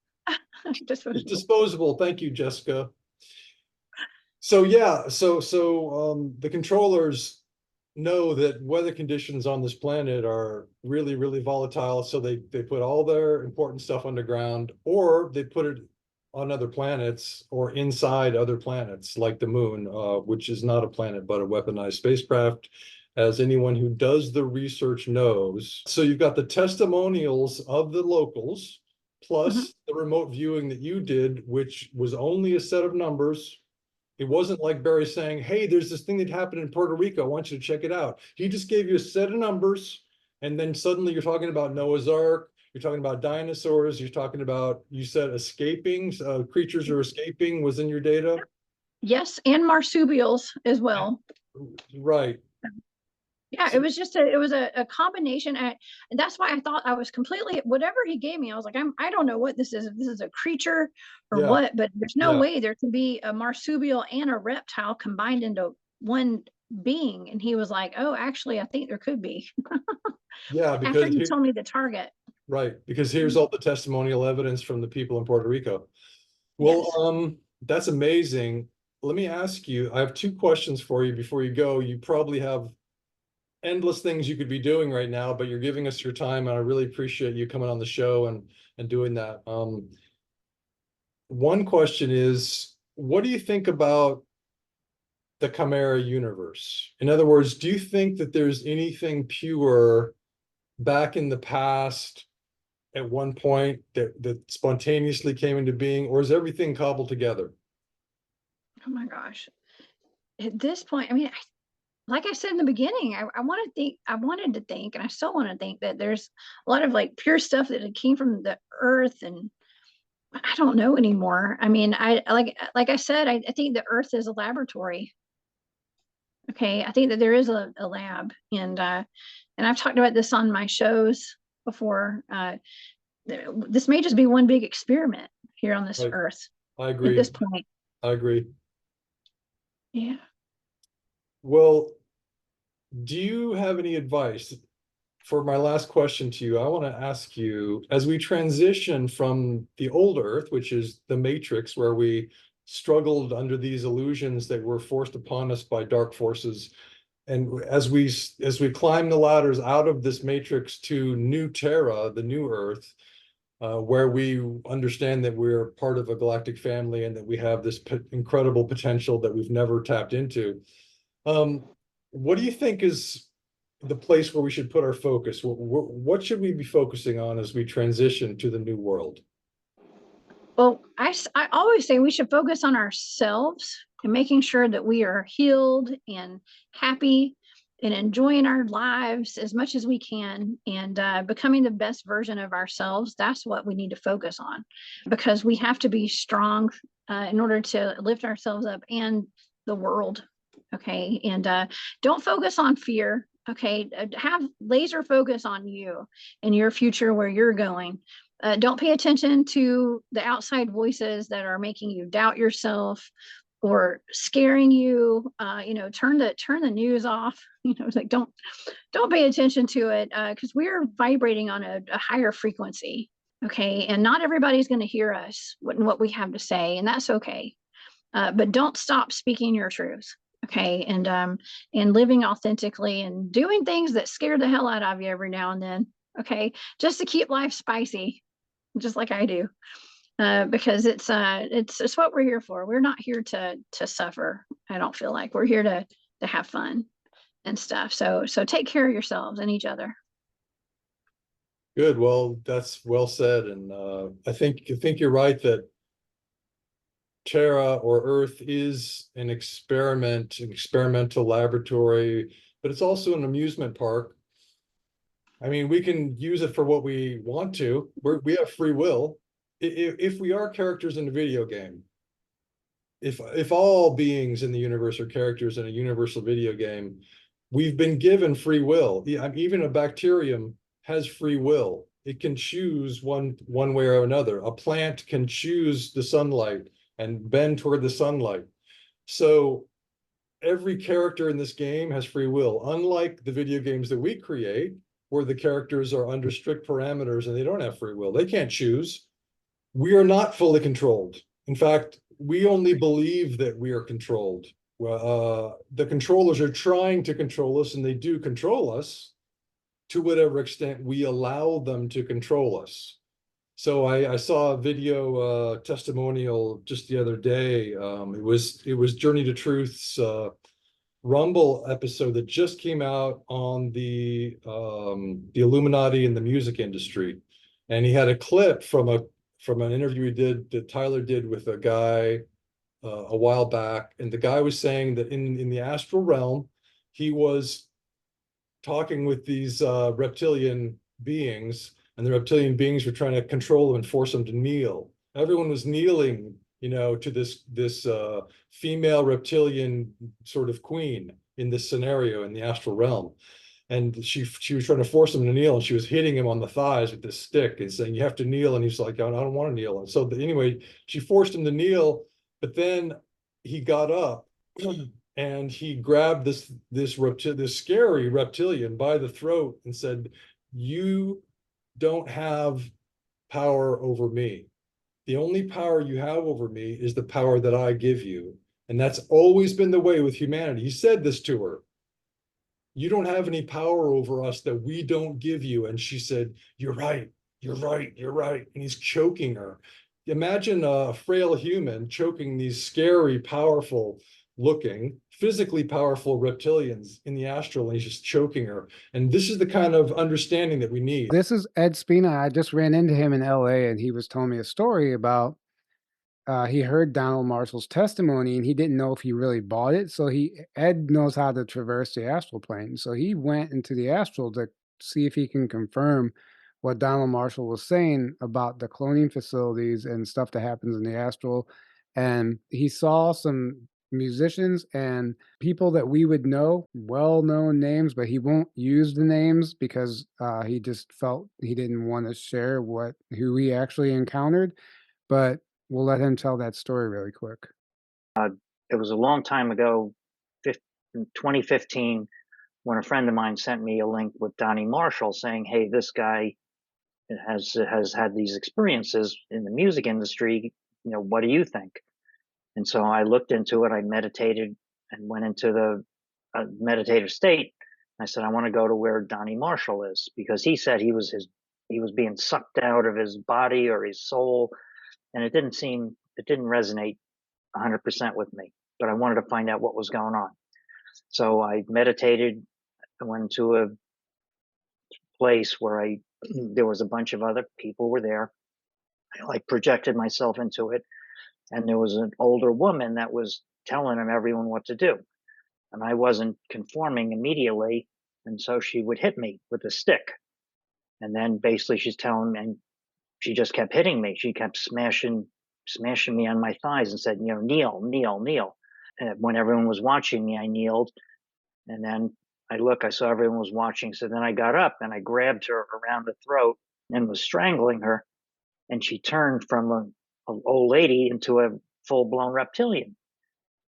Disposable. Disposable. Thank you, Jessica. So yeah, the controllers know that weather conditions on this planet are really, really volatile. So they put all their important stuff underground, or they put it on other planets or inside other planets, like the moon, which is not a planet, but a weaponized spacecraft, as anyone who does the research knows. So you've got the testimonials of the locals, plus the remote viewing that you did, which was only a set of numbers. It wasn't like Barry saying, hey, there's this thing that happened in Puerto Rico. I want you to check it out. He just gave you a set of numbers. And then suddenly you're talking about Noah's Ark. You're talking about dinosaurs. You're talking about, you said escaping, creatures are escaping was in your data. Yes, and marsupials as well. Right. Yeah, it was just a combination. And that's why I thought I was completely, whatever he gave me, I was like, I don't know what this is, if this is a creature or Yeah. what, but there's no Yeah. way there can be a marsupial and a reptile combined into one being. And he was like, oh, actually, I think there could be. Yeah, After because he told me the target. right, because here's all the testimonial evidence from the people in Puerto Rico. Well, Yes. that's amazing. Let me ask you, I have two questions for you before you go. You probably have endless things you could be doing right now, but you're giving us your time, and I really appreciate you coming on the show and doing that. One question is, what do you think about the Chimera universe? In other words, do you think that there's anything pure back in the past at one point that spontaneously came into being, or is everything cobbled together? Oh my gosh. At this point, I mean, like I said in the beginning, I wanted to think, and I still want to think that there's a lot of like pure stuff that came from the earth, and I don't know anymore. I mean, like I said, I think the earth is a laboratory. Okay. I think that there is a lab, and I've talked about this on my shows before. This may just be one big experiment here on this Right. earth I at agree. this point. I agree. Yeah. Well, do you have any advice for my last question to you? I want to ask you, as we transition from the old Earth, which is the Matrix, where we struggled under these illusions that were forced upon us by dark forces, and as we climb the ladders out of this Matrix to New Terra, the new Earth, where we understand that we're part of a galactic family and that we have this incredible potential that we've never tapped into. What do you think is the place where we should put our focus? What should we be focusing on as we transition to the new world? Well, I always say we should focus on ourselves and making sure that we are healed and happy and enjoying our lives as much as we can, and becoming the best version of ourselves. That's what we need to focus on, because we have to be strong in order to lift ourselves up and the world. Okay. And don't focus on fear. Okay. Have laser focus on you and your future, where you're going. Don't pay attention to the outside voices that are making you doubt yourself or scaring you. Turn the news off. It's like don't pay attention to it, because we're vibrating on a higher frequency. Okay, and not everybody's going to hear us what we have to say, and that's okay. But don't stop speaking your truth. Okay, and living authentically and doing things that scare the hell out of you every now and then. Okay, just to keep life spicy, just like I do, because it's what we're here for. We're not here to suffer. I don't feel like we're here to have fun and stuff. So take care of yourselves and each other. Good. Well, that's well said, and I think you're right that Terra, or Earth, is an experimental laboratory, but it's also an amusement park. I mean, we can use it for what we want to. We have free will. If we are characters in a video game, if all beings in the universe are characters in a universal video game, we've been given free will. Even a bacterium has free will. It can choose one way or another. A plant can choose the sunlight and bend toward the sunlight. So every character in this game has free will, unlike the video games that we create, where the characters are under strict parameters and they don't have free will. They can't choose. We are not fully controlled. In fact, we only believe that we are controlled. The controllers are trying to control us, and they do control us to whatever extent we allow them to control us. So I saw a video testimonial just the other day. It was Journey to Truth's Rumble episode that just came out on the Illuminati and the music industry, and he had a clip from an interview he did that Tyler did with a guy a while back, and the guy was saying that in the astral realm, he was talking with these reptilian beings, and the reptilian beings were trying to control him and force him to kneel. Everyone was kneeling, to this female reptilian sort of queen in this scenario in the astral realm. And she was trying to force him to kneel, and she was hitting him on the thighs with this stick and saying, "You have to kneel." And he's like, "I don't want to kneel." And so anyway, she forced him to kneel, but then he got up and he grabbed this scary reptilian by the throat and said, "You don't have power over me. The only power you have over me is the power that I give you." And that's always been the way with humanity. He said this to her. "You don't have any power over us that we don't give you." And she said, "You're right, you're right, you're right." And he's choking her. Imagine a frail human choking these scary, powerful looking, physically powerful reptilians in the astral, and he's just choking her. And this is the kind of understanding that we need. This is Ed Spina. I just ran into him in LA, and he was telling me a story about he heard Donald Marshall's testimony, and he didn't know if he really bought it. So Ed knows how to traverse the astral plane. So he went into the astral to see if he can confirm what Donald Marshall was saying about the cloning facilities and stuff that happens in the astral. And he saw some musicians and people that we would know, well-known names, but he won't use the names because he just felt he didn't want to share who he actually encountered. But we'll let him tell that story really quick. It was a long time ago, 2015, when a friend of mine sent me a link with Donnie Marshall saying, "Hey, this guy has had these experiences in the music industry. What do you think?" And so I looked into it. I meditated and went into the meditative state. I said, "I want to go to where Donnie Marshall is," because he said he was being sucked out of his body or his soul. And it didn't resonate 100% with me, but I wanted to find out what was going on. So I meditated. I went to a place where there was a bunch of other people were there. I projected myself into it, and there was an older woman that was telling everyone what to do. And I wasn't conforming immediately, and so she would hit me with a stick. And then basically she's telling me, and she just kept hitting me. She kept smashing me on my thighs and said, "Kneel, kneel, kneel." And when everyone was watching me, I kneeled. And then I saw everyone was watching. So then I got up and I grabbed her around the throat and was strangling her. And she turned from an old lady into a full-blown reptilian.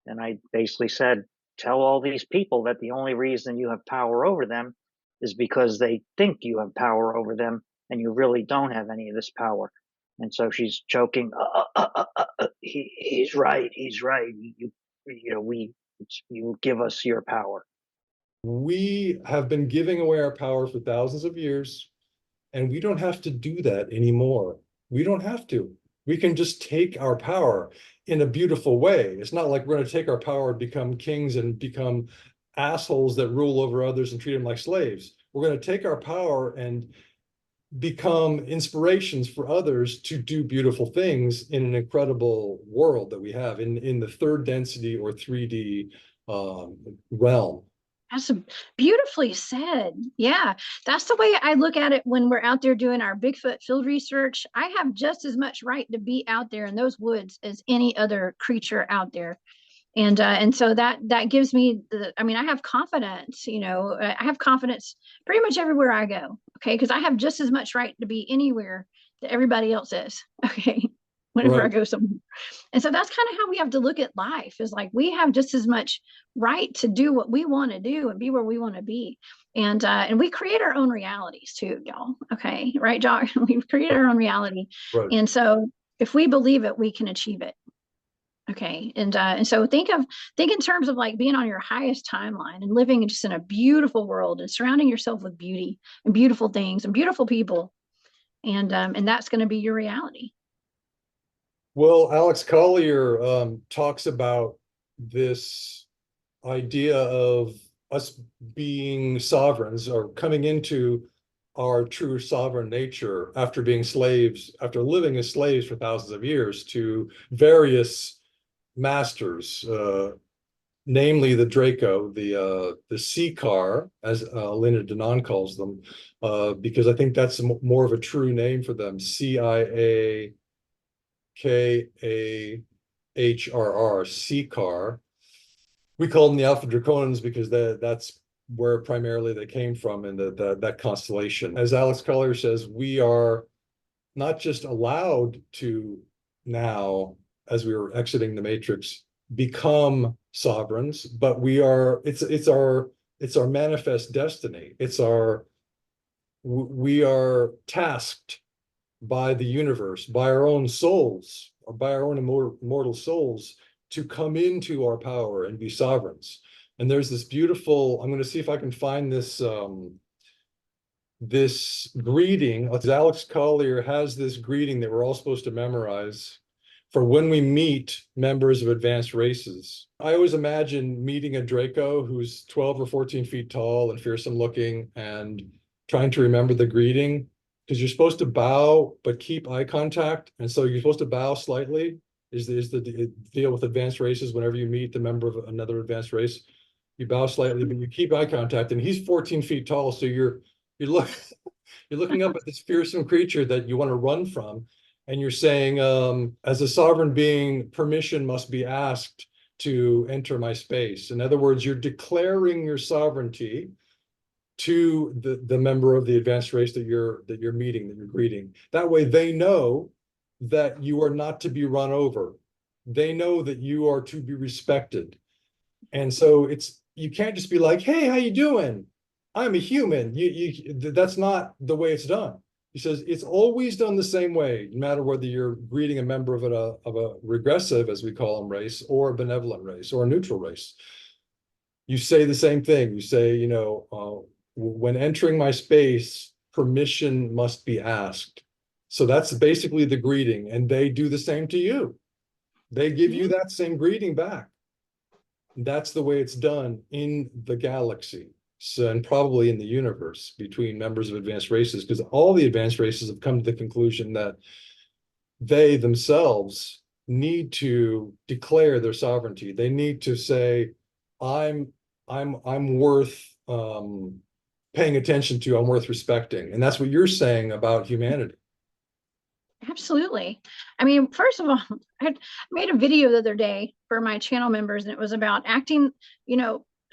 And I basically said, "Tell all these people that the only reason you have power over them is because they think you have power over them, and you really don't have any of this power." And so she's choking. He's right. He's right. You give us your power. We have been giving away our power for thousands of years, and we don't have to do that anymore. We don't have to. We can just take our power in a beautiful way. It's not like we're going to take our power and become kings and become assholes that rule over others and treat them like slaves. We're going to take our power and become inspirations for others to do beautiful things in an incredible world that we have in the third density or 3D realm. That's beautifully said. Yeah, that's the way I look at it when we're out there doing our Bigfoot field research. I have just as much right to be out there in those woods as any other creature out there. And so that gives me I have confidence, I have confidence pretty much everywhere I go. Okay. Because I have just as much right to be anywhere that everybody else is. Okay. Whenever I go somewhere. And so that's kind of how we have to look at life, is like we have just as much right to do what we want to do and be where we want to be. And we create our own realities too, y'all. Okay. Right, Jock? We've created our own reality. Right. And so if we believe it, we can achieve it. Okay. And so think in terms of like being on your highest timeline and living just in a beautiful world and surrounding yourself with beauty and beautiful things and beautiful people. And that's going to be your reality. Well, Alex Collier talks about this idea of us being sovereigns or coming into our true sovereign nature after being slaves, after living as slaves for thousands of years to various masters, namely the Draco, the C car, as Elena Denon calls them, because I think that's more of a true name for them. CIAKAHRR, C car. We call them the Alpha Draconans because that's where primarily they came from in that constellation. As Alex Collier says, we are not just allowed to now, as we were exiting the matrix, become sovereigns, but it's our manifest destiny. We are tasked by the universe, by our own souls, or by our own immortal souls, to come into our power and be sovereigns. And there's this beautiful, I'm going to see if I can find this this greeting. Alex Collier has this greeting that we're all supposed to memorize for when we meet members of advanced races. I always imagine meeting a Draco who's 12 or 14 feet tall and fearsome looking, and trying to remember the greeting, because you're supposed to bow but keep eye contact. And so you're supposed to bow slightly is the deal with advanced races. Whenever you meet the member of another advanced race, you bow slightly, but you keep eye contact. And he's 14 feet tall, so you're looking up at this fearsome creature that you want to run from, and you're saying, as a sovereign being, permission must be asked to enter my space. In other words, you're declaring your sovereignty to the member of the advanced race that you're meeting, that you're greeting. That way they know that you are not to be run over. They know that you are to be respected. And so you can't just be like, hey, how you doing? I'm a human. That's not the way it's done. He says it's always done the same way, no matter whether you're greeting a member of a regressive, as we call them, race, or a benevolent race, or a neutral race. You say the same thing. You say, when entering my space, permission must be asked. So that's basically the greeting, and they do the same to you. They give you that same greeting back. That's the way it's done in the galaxy. So, and probably in the universe between members of advanced races, because all the advanced races have come to the conclusion that they themselves need to declare their sovereignty. They need to say, I'm worth paying attention to, I'm worth respecting. And that's what you're saying about humanity. Absolutely. I mean, first of all, I made a video the other day for my channel members, and it was about acting,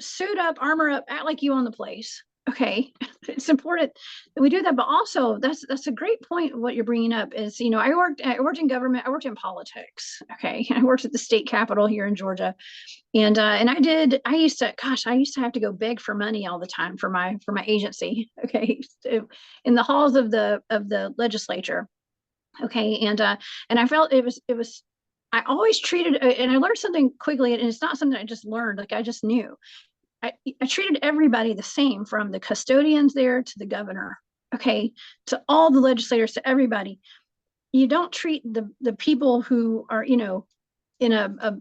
suit up, armor up, act like you own the place. Okay, it's important that we do that, but also that's a great point. What you're bringing up is, I worked in government, I worked in politics. Okay, I worked at the state capitol here in Georgia, and I used to have to go beg for money all the time for my agency. Okay, in the halls of the legislature. Okay, and I felt it was. I always treated, and I learned something quickly, and it's not something I just learned. Like I just knew. I treated everybody the same, from the custodians there to the governor, okay, to all the legislators, to everybody. You don't treat the people who are, in a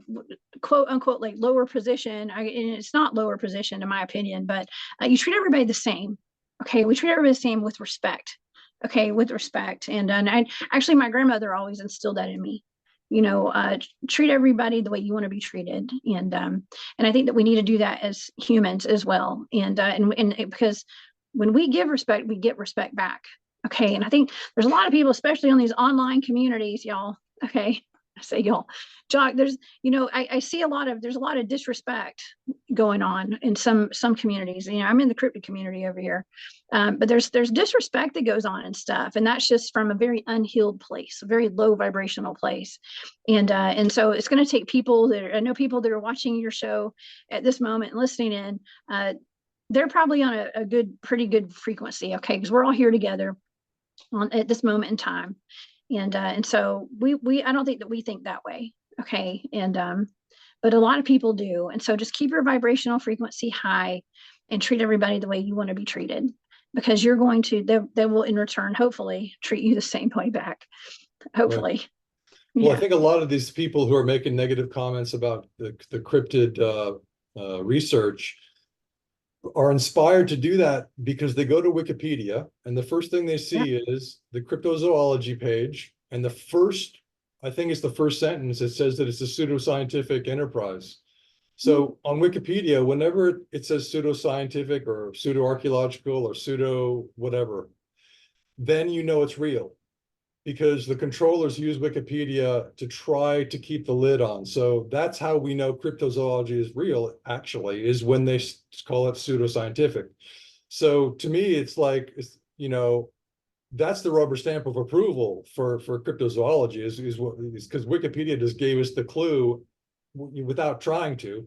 quote unquote like lower position. And it's not lower position in my opinion, but you treat everybody the same. Okay, we treat everybody the same with respect. Okay, with respect. And actually, my grandmother always instilled that in me. Treat everybody the way you want to be treated, and I think that we need to do that as humans as well, and because when we give respect, we get respect back. Okay, and I think there's a lot of people, especially on these online communities, y'all. Okay, I say y'all, Jock. There's I see there's a lot of disrespect going on in some communities. I'm in the cryptid community over here, but there's disrespect that goes on and stuff, and that's just from a very unhealed place, a very low vibrational place, and so it's going to take people I know people that are watching your show at this moment and listening in. They're probably on a pretty good frequency, okay, because we're all here together at this moment in time, and so we I don't think that we think that way, okay, and but a lot of people do, and so just keep your vibrational frequency high and treat everybody the way you want to be treated, because you're going to they will in return hopefully treat you the same way back, hopefully. Right. Well, I think a lot of these people who are making negative comments about the cryptid research are inspired to do that because they go to Wikipedia, and the first thing they see is the cryptozoology page, and the first I think it's the first sentence. It says that it's a pseudoscientific enterprise. So on Wikipedia, whenever it says pseudoscientific or pseudo-archaeological or pseudo whatever, then you know it's real, because the controllers use Wikipedia to try to keep the lid on. So that's how we know cryptozoology is real, actually, is when they call it pseudoscientific. So to me, it's like, you know, that's the rubber stamp of approval for cryptozoology is because Wikipedia just gave us the clue without trying to.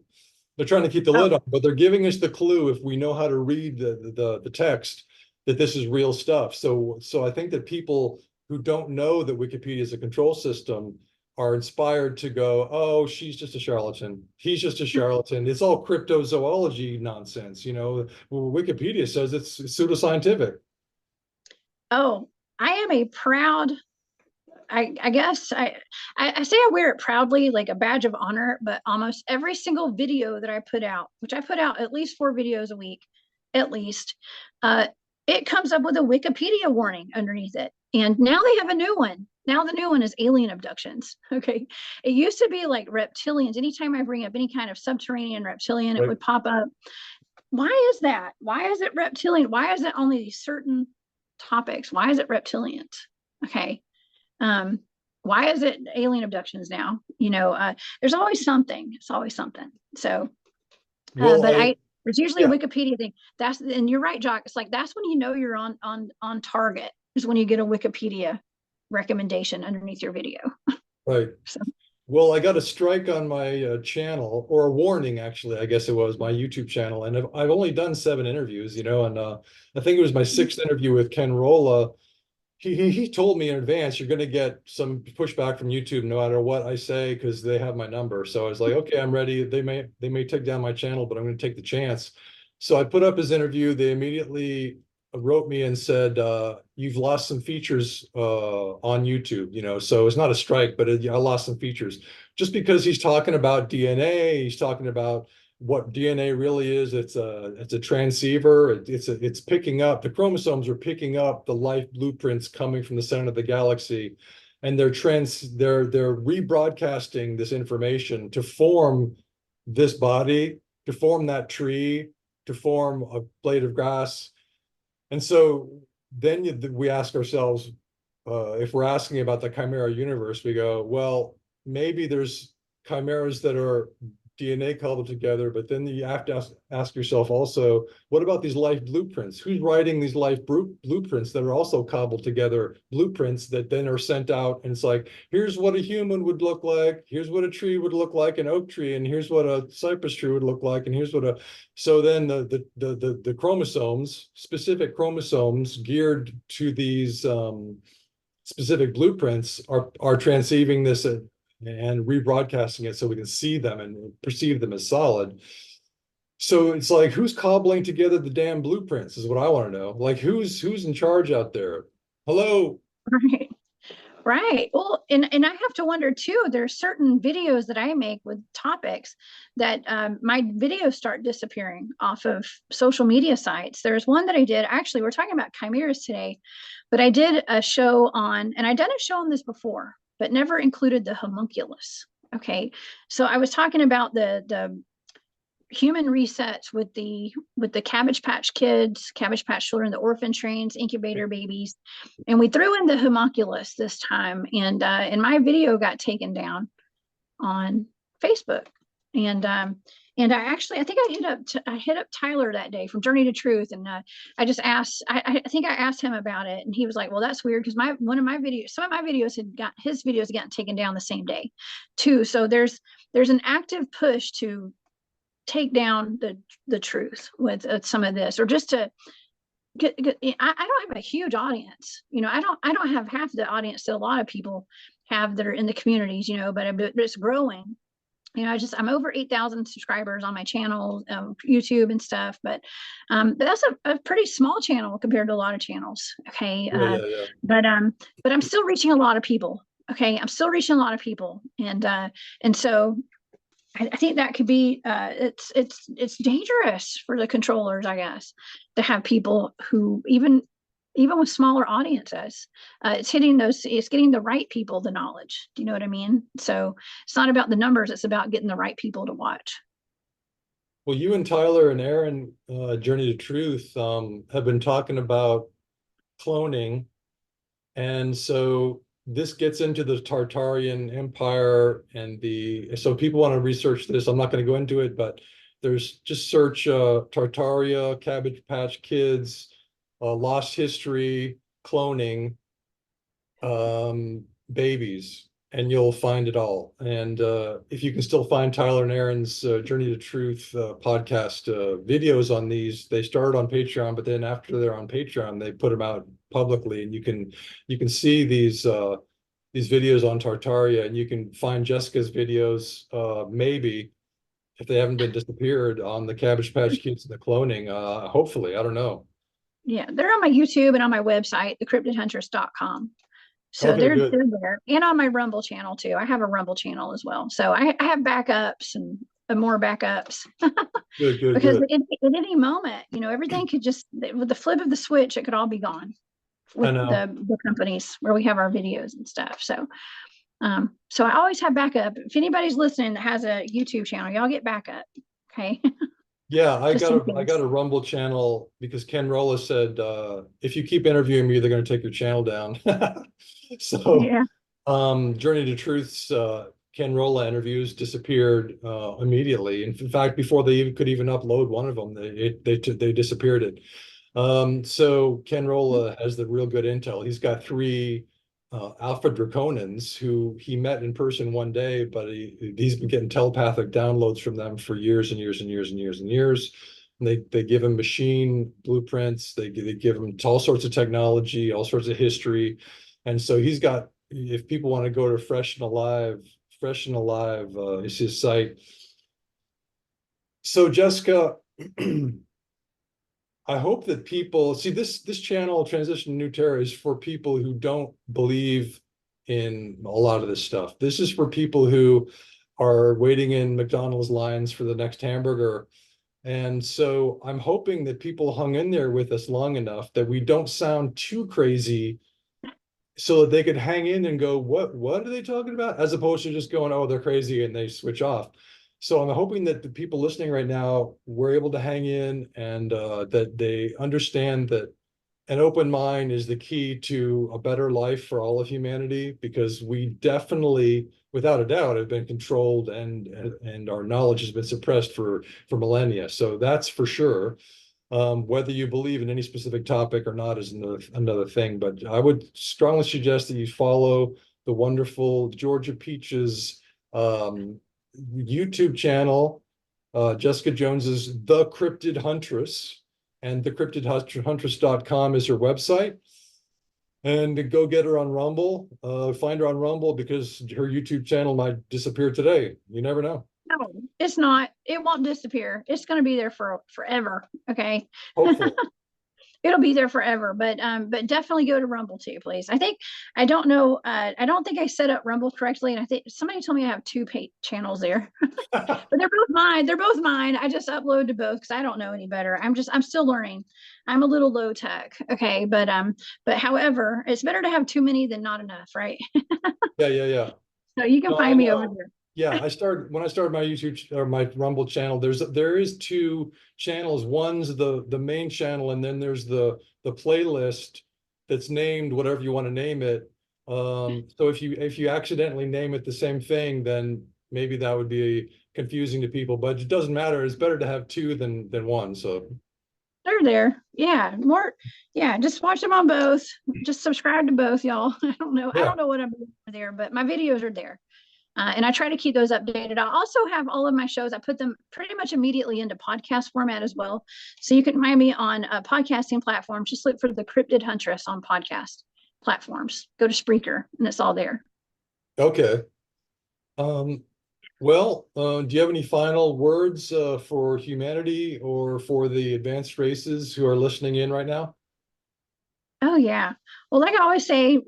They're trying to keep the lid on, but they're giving us the clue if we know how to read the text that this is real stuff. So I think that people who don't know that Wikipedia is a control system are inspired to go, oh, she's just a charlatan. He's just a charlatan. It's all cryptozoology nonsense. You know, Wikipedia says it's pseudoscientific. Oh, I am a proud, I guess I say I wear it proudly, like a badge of honor, but almost every single video that I put out, which I put out at least 4 videos a week, at least, it comes up with a Wikipedia warning underneath it. And now they have a new one. Now the new one is alien abductions. Okay. It used to be like reptilians. Anytime I bring up any kind of subterranean reptilian, it would pop up. Why is that? Why is it reptilian? Why is it only these certain topics? Why is it reptilians? Okay. Why is it alien abductions now? You know, there's always something. It's always something. So, Well, but there's usually a Wikipedia thing. And you're right, Jock. It's like, that's when you know you're on target, is when you get a Wikipedia recommendation underneath your video. Right. So. Well, I got a strike on my channel, or a warning, actually, I guess it was my YouTube channel. And I've only done 7 interviews, you know, and I think it was my 6th interview with Ken Rolla. He told me in advance, you're going to get some pushback from YouTube no matter what I say, because they have my number. So I was like, okay, I'm ready. They may take down my channel, but I'm going to take the chance. So I put up his interview. They immediately wrote me and said, you've lost some features on YouTube, you know, so it's not a strike, but I lost some features just because he's talking about DNA. He's talking about what DNA really is. It's a transceiver. It's picking up, the chromosomes are picking up the life blueprints coming from the center of the galaxy, and they're rebroadcasting this information to form this body, to form that tree, to form a blade of grass. And so then we ask ourselves, if we're asking about the Chimera universe, we go, well, maybe there's chimeras that are DNA cobbled together, but then you have to ask yourself also, what about these life blueprints? Who's writing these life blueprints that are also cobbled together, blueprints that then are sent out? And it's like, here's what a human would look like, here's what a tree would look like, an oak tree, and here's what a cypress tree would look like, and here's what so then the chromosomes, specific chromosomes geared to these specific blueprints are transceiving this and rebroadcasting it so we can see them and perceive them as solid. So it's like, who's cobbling together the damn blueprints is what I want to know. Like, who's in charge out there? Hello. Right. Well, and I have to wonder too, there's certain videos that I make with topics that my videos start disappearing off of social media sites. There's one that I did, actually, we're talking about chimeras today, but I did a show on, and I'd done a show on this before, but never included the homunculus. Okay. So I was talking about the human resets with the Cabbage Patch Kids, Cabbage Patch children, the orphan trains, incubator babies, and we threw in the homunculus this time. And my video got taken down on Facebook. And I think I hit up Tyler that day from Journey to Truth, and I just asked. I think I asked him about it, and he was like, "Well, that's weird because some of my videos had gotten taken down the same day, too. So there's an active push to take down the truth with some of this, or just to get I don't have a huge audience, you know. I don't have half the audience that a lot of people have that are in the communities, you know, but it's growing. You know, I'm over 8,000 subscribers on my channel, YouTube and stuff, but that's a pretty small channel compared to a lot of channels. Okay. Yeah. But I'm still reaching a lot of people. Okay. I'm still reaching a lot of people. And so I think that could be it's dangerous for the controllers, I guess, to have people who even even with smaller audiences. It's getting the right people the knowledge. Do you know what I mean? So it's not about the numbers, it's about getting the right people to watch. Well, you and Tyler and Aaron, Journey to Truth, have been talking about cloning. And so this gets into the Tartarian Empire so people want to research this. I'm not going to go into it, but there's just search Tartaria, Cabbage Patch Kids, lost history, cloning, babies, and you'll find it all. And if you can still find Tyler and Aaron's Journey to Truth podcast videos on these, they started on Patreon, but then after they're on Patreon, they put them out publicly, and you can see these videos on Tartaria, and you can find Jessica's videos, maybe if they haven't been disappeared, on the Cabbage Patch Kids and the cloning. Hopefully, I don't know. Yeah, they're on my YouTube and on my website, thecryptidhunters.com. So Okay, they're good. there, and on my Rumble channel too. I have a Rumble channel as well. So I have backups and more backups. Good, good, Because good. at any moment, everything could just, with the flip of the switch, it could all be gone I with know. the companies where we have our videos and stuff. So so I always have backup. If anybody's listening that has a YouTube channel, y'all get backup. Okay. Yeah, I Just got in a I case. got a Rumble channel because Ken Rolla said, if you keep interviewing me, they're going to take your channel down. So Yeah. Journey to Truth's Ken Rolla interviews disappeared immediately. In fact, before they could even upload one of them, they disappeared it. So Ken Rolla has the real good intel. He's got three Alpha Draconans who he met in person one day, but he's been getting telepathic downloads from them for years and years and years and years and years. And they give him machine blueprints. They give him all sorts of technology, all sorts of history. And so he's got, if people want to go to Fresh and Alive is his site. So Jessica, I hope that people see this channel, Transition to New Terra, is for people who don't believe in a lot of this stuff. This is for people who are waiting in McDonald's lines for the next hamburger. And so I'm hoping that people hung in there with us long enough that we don't sound too crazy, so that they could hang in and go, what are they talking about? As opposed to just going, oh, they're crazy, and they switch off. So I'm hoping that the people listening right now were able to hang in, and that they understand that an open mind is the key to a better life for all of humanity, because we definitely, without a doubt, have been controlled, and our knowledge has been suppressed for millennia. So that's for sure. Whether you believe in any specific topic or not is another thing, but I would strongly suggest that you follow the wonderful Georgia Peach's YouTube channel, Jessica Jones's The Cryptid Huntress, and thecryptidhuntress.com is her website. And to go get her on Rumble, find her on Rumble, because her YouTube channel might disappear today. You never know. No, it's not. It won't disappear. It's going to be there for forever. Okay. Hopefully. It'll be there forever, but definitely go to Rumble too, please. I don't know. I don't think I set up Rumble correctly, and I think somebody told me I have two channels there, but they're both mine. They're both mine. I just upload to both because I don't know any better. I'm still learning. I'm a little low tech. Okay. But however, it's better to have too many than not enough, right? Yeah. So you can No, I find me over know. there. Yeah, when I started my YouTube or my Rumble channel, there is two channels. One's the main channel, and then there's the playlist that's named whatever you want to name it. So if you accidentally name it the same thing, then maybe that would be confusing to people, but it doesn't matter. It's better to have two than one. So They're there. Yeah. More. Yeah. Just watch them on both. Just subscribe to both, y'all. I don't know. I yeah. don't know what I'm doing there, but my videos are there. And I try to keep those updated. I also have all of my shows. I put them pretty much immediately into podcast format as well. So you can find me on podcasting platforms. Just look for the Cryptid Huntress on podcast platforms. Go to Spreaker, and it's all there. Okay. Well, do you have any final words for humanity or for the advanced races who are listening in right now? Oh, yeah. Well, like I always say,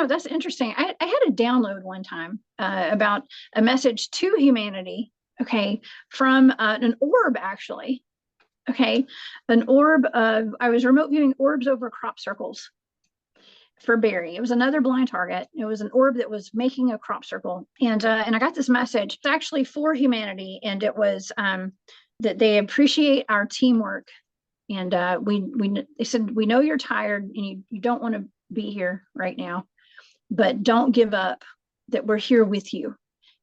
that's interesting. I had a download one time about a message to humanity, okay, from an orb, actually. Okay, an orb of, I was remote viewing orbs over crop circles for berry. It was another blind target. It was an orb that was making a crop circle, and I got this message. It's actually for humanity, and it was that they appreciate our teamwork, and they said, we know you're tired and you don't want to be here right now, but don't give up. That we're here with you,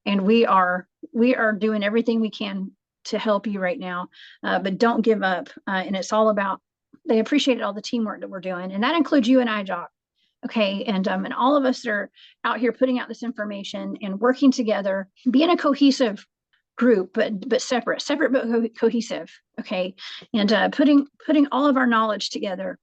and we are doing everything we can to help you right now, but don't give up. And it's all about, they appreciated all the teamwork that we're doing, and that includes you and I, Jock. Okay, and all of us that are out here putting out this information and working together, being a cohesive group, but separate but cohesive. Okay, and putting all of our knowledge together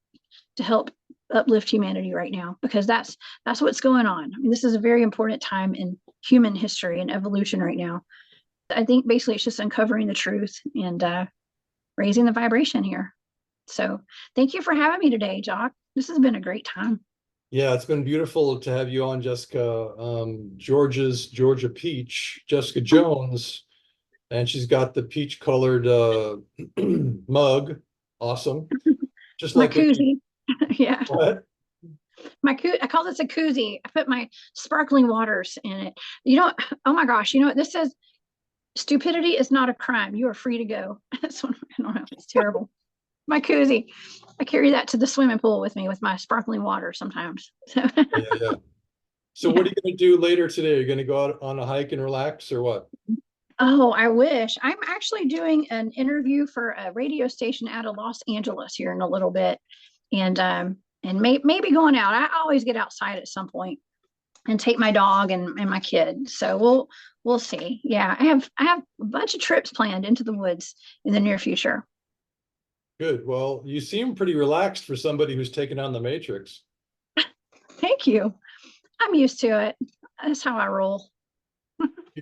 to help uplift humanity right now, because that's what's going on. I mean, this is a very important time in human history and evolution right now. I think basically it's just uncovering the truth and raising the vibration here. So thank you for having me today, Jock. This has been a great time. Yeah, it's been beautiful to have you on, Jessica. Georgia Peach, Jessica Jones, and she's got the peach colored mug. Awesome. Just My like koozie. Yeah. what? I call this a koozie. I put my sparkling waters in it. You know, oh my gosh, you know what this says? Stupidity is not a crime. You are free to go. That's one, I don't know. It's terrible. My koozie. I carry that to the swimming pool with me with my sparkling water sometimes. So, Yeah. So what are you going to do later today? Are you going to go out on a hike and relax, or what? oh, I wish. I'm actually doing an interview for a radio station out of Los Angeles here in a little bit, and maybe going out. I always get outside at some point and take my dog and my kid. So we'll see. Yeah, I have a bunch of trips planned into the woods in the near future. Good. Well, you seem pretty relaxed for somebody who's taken on the Matrix. Thank you. I'm used to it. That's how I roll.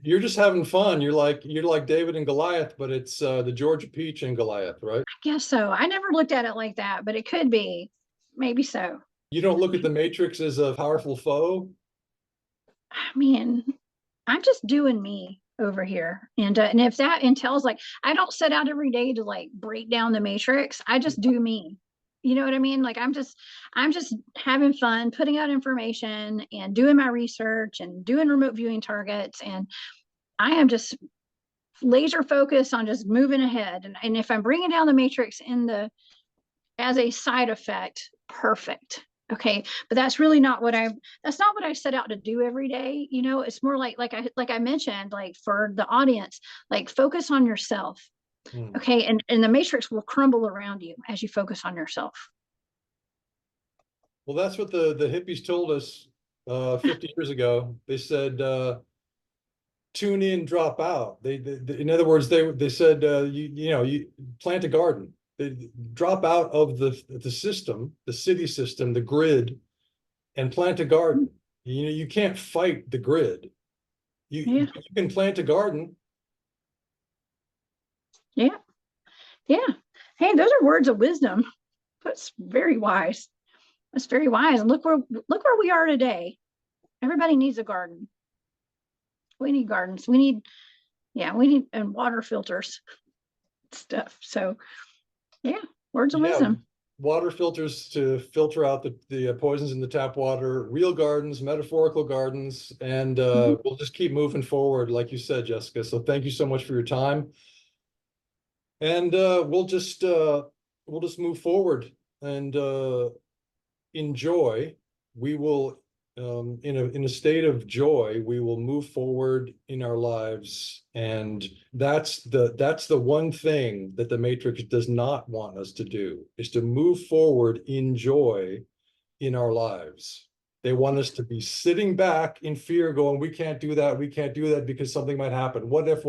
You're just having fun. You're like David and Goliath, but it's the Georgia Peach and Goliath, right? I guess so. I never looked at it like that, but it could be. Maybe so. You don't look at the Matrix as a powerful foe? I mean, I'm just doing me over here, and if that entails, like, I don't set out every day to like break down the matrix. I just do me. You know what I mean? Like, I'm just having fun, putting out information and doing my research and doing remote viewing targets, and I am just laser focused on just moving ahead. And if I'm bringing down the matrix as a side effect, perfect. Okay, but that's really not what that's not what I set out to do every day. You know, it's more like I mentioned, like, for the audience, like, focus on yourself. Okay, and the matrix will crumble around you as you focus on yourself. Well, that's what the hippies told us 50 years ago. They said tune in, drop out. They in other words, they said you plant a garden. They drop out of the system, the city system, the grid, and plant a garden. You know, you can't fight the grid. You can plant a garden. Yeah. Hey, those are words of wisdom. That's very wise. That's very wise. And look where we are today. Everybody needs a garden. We need gardens. We need and water filters stuff. So yeah, words of wisdom. Water filters to filter out the poisons in the tap water, real gardens, metaphorical gardens, and we'll just keep moving forward, like you said, Jessica. So thank you so much for your time. And we'll just move forward and enjoy. We will in a state of joy, we will move forward in our lives, and that's the one thing that the Matrix does not want us to do, is to move forward in joy in our lives. They want us to be sitting back in fear, going, we can't do that because something might happen. What if?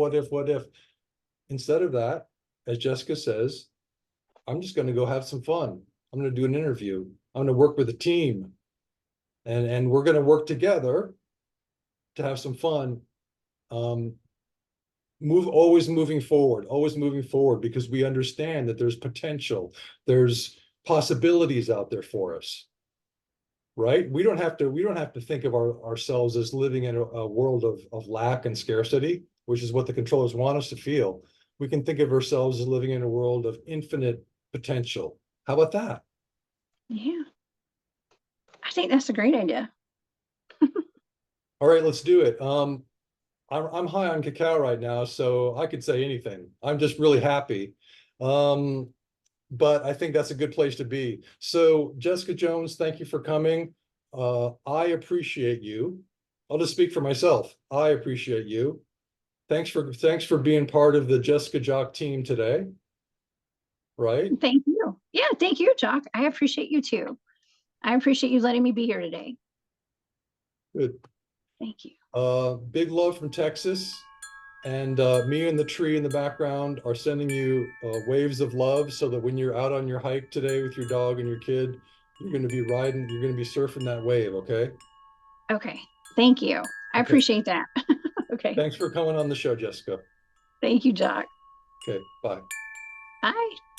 Instead of that, as Jessica says, I'm just going to go have some fun. I'm going to do an interview. I'm going to work with a team. And we're going to work together to have some fun. Always moving forward, because we understand that there's potential, there's possibilities out there for us, right? We don't have to think of ourselves as living in a world of lack and scarcity, which is what the controllers want us to feel. we can think of ourselves as living in a world of infinite potential. How about that? Yeah. I think that's a great idea. All right, let's do it. I'm high on cacao right now, so I could say anything. I'm just really happy. But I think that's a good place to be. So Jessica Jones, thank you for coming. I appreciate you. I'll just speak for myself. I appreciate you. Thanks for being part of the Jessica Jock team today. Right? Thank you. Yeah, thank you, Jock. I appreciate you too. I appreciate you letting me be here today. Good. Thank you. Big love from Texas. And me and the tree in the background are sending you waves of love so that when you're out on your hike today with your dog and your kid, you're going to be riding, you're going to be surfing that wave, okay? Okay. Thank you. I Okay. appreciate that. Okay. Thanks for coming on the show, Jessica. Thank you, Jock. Okay, bye. Bye.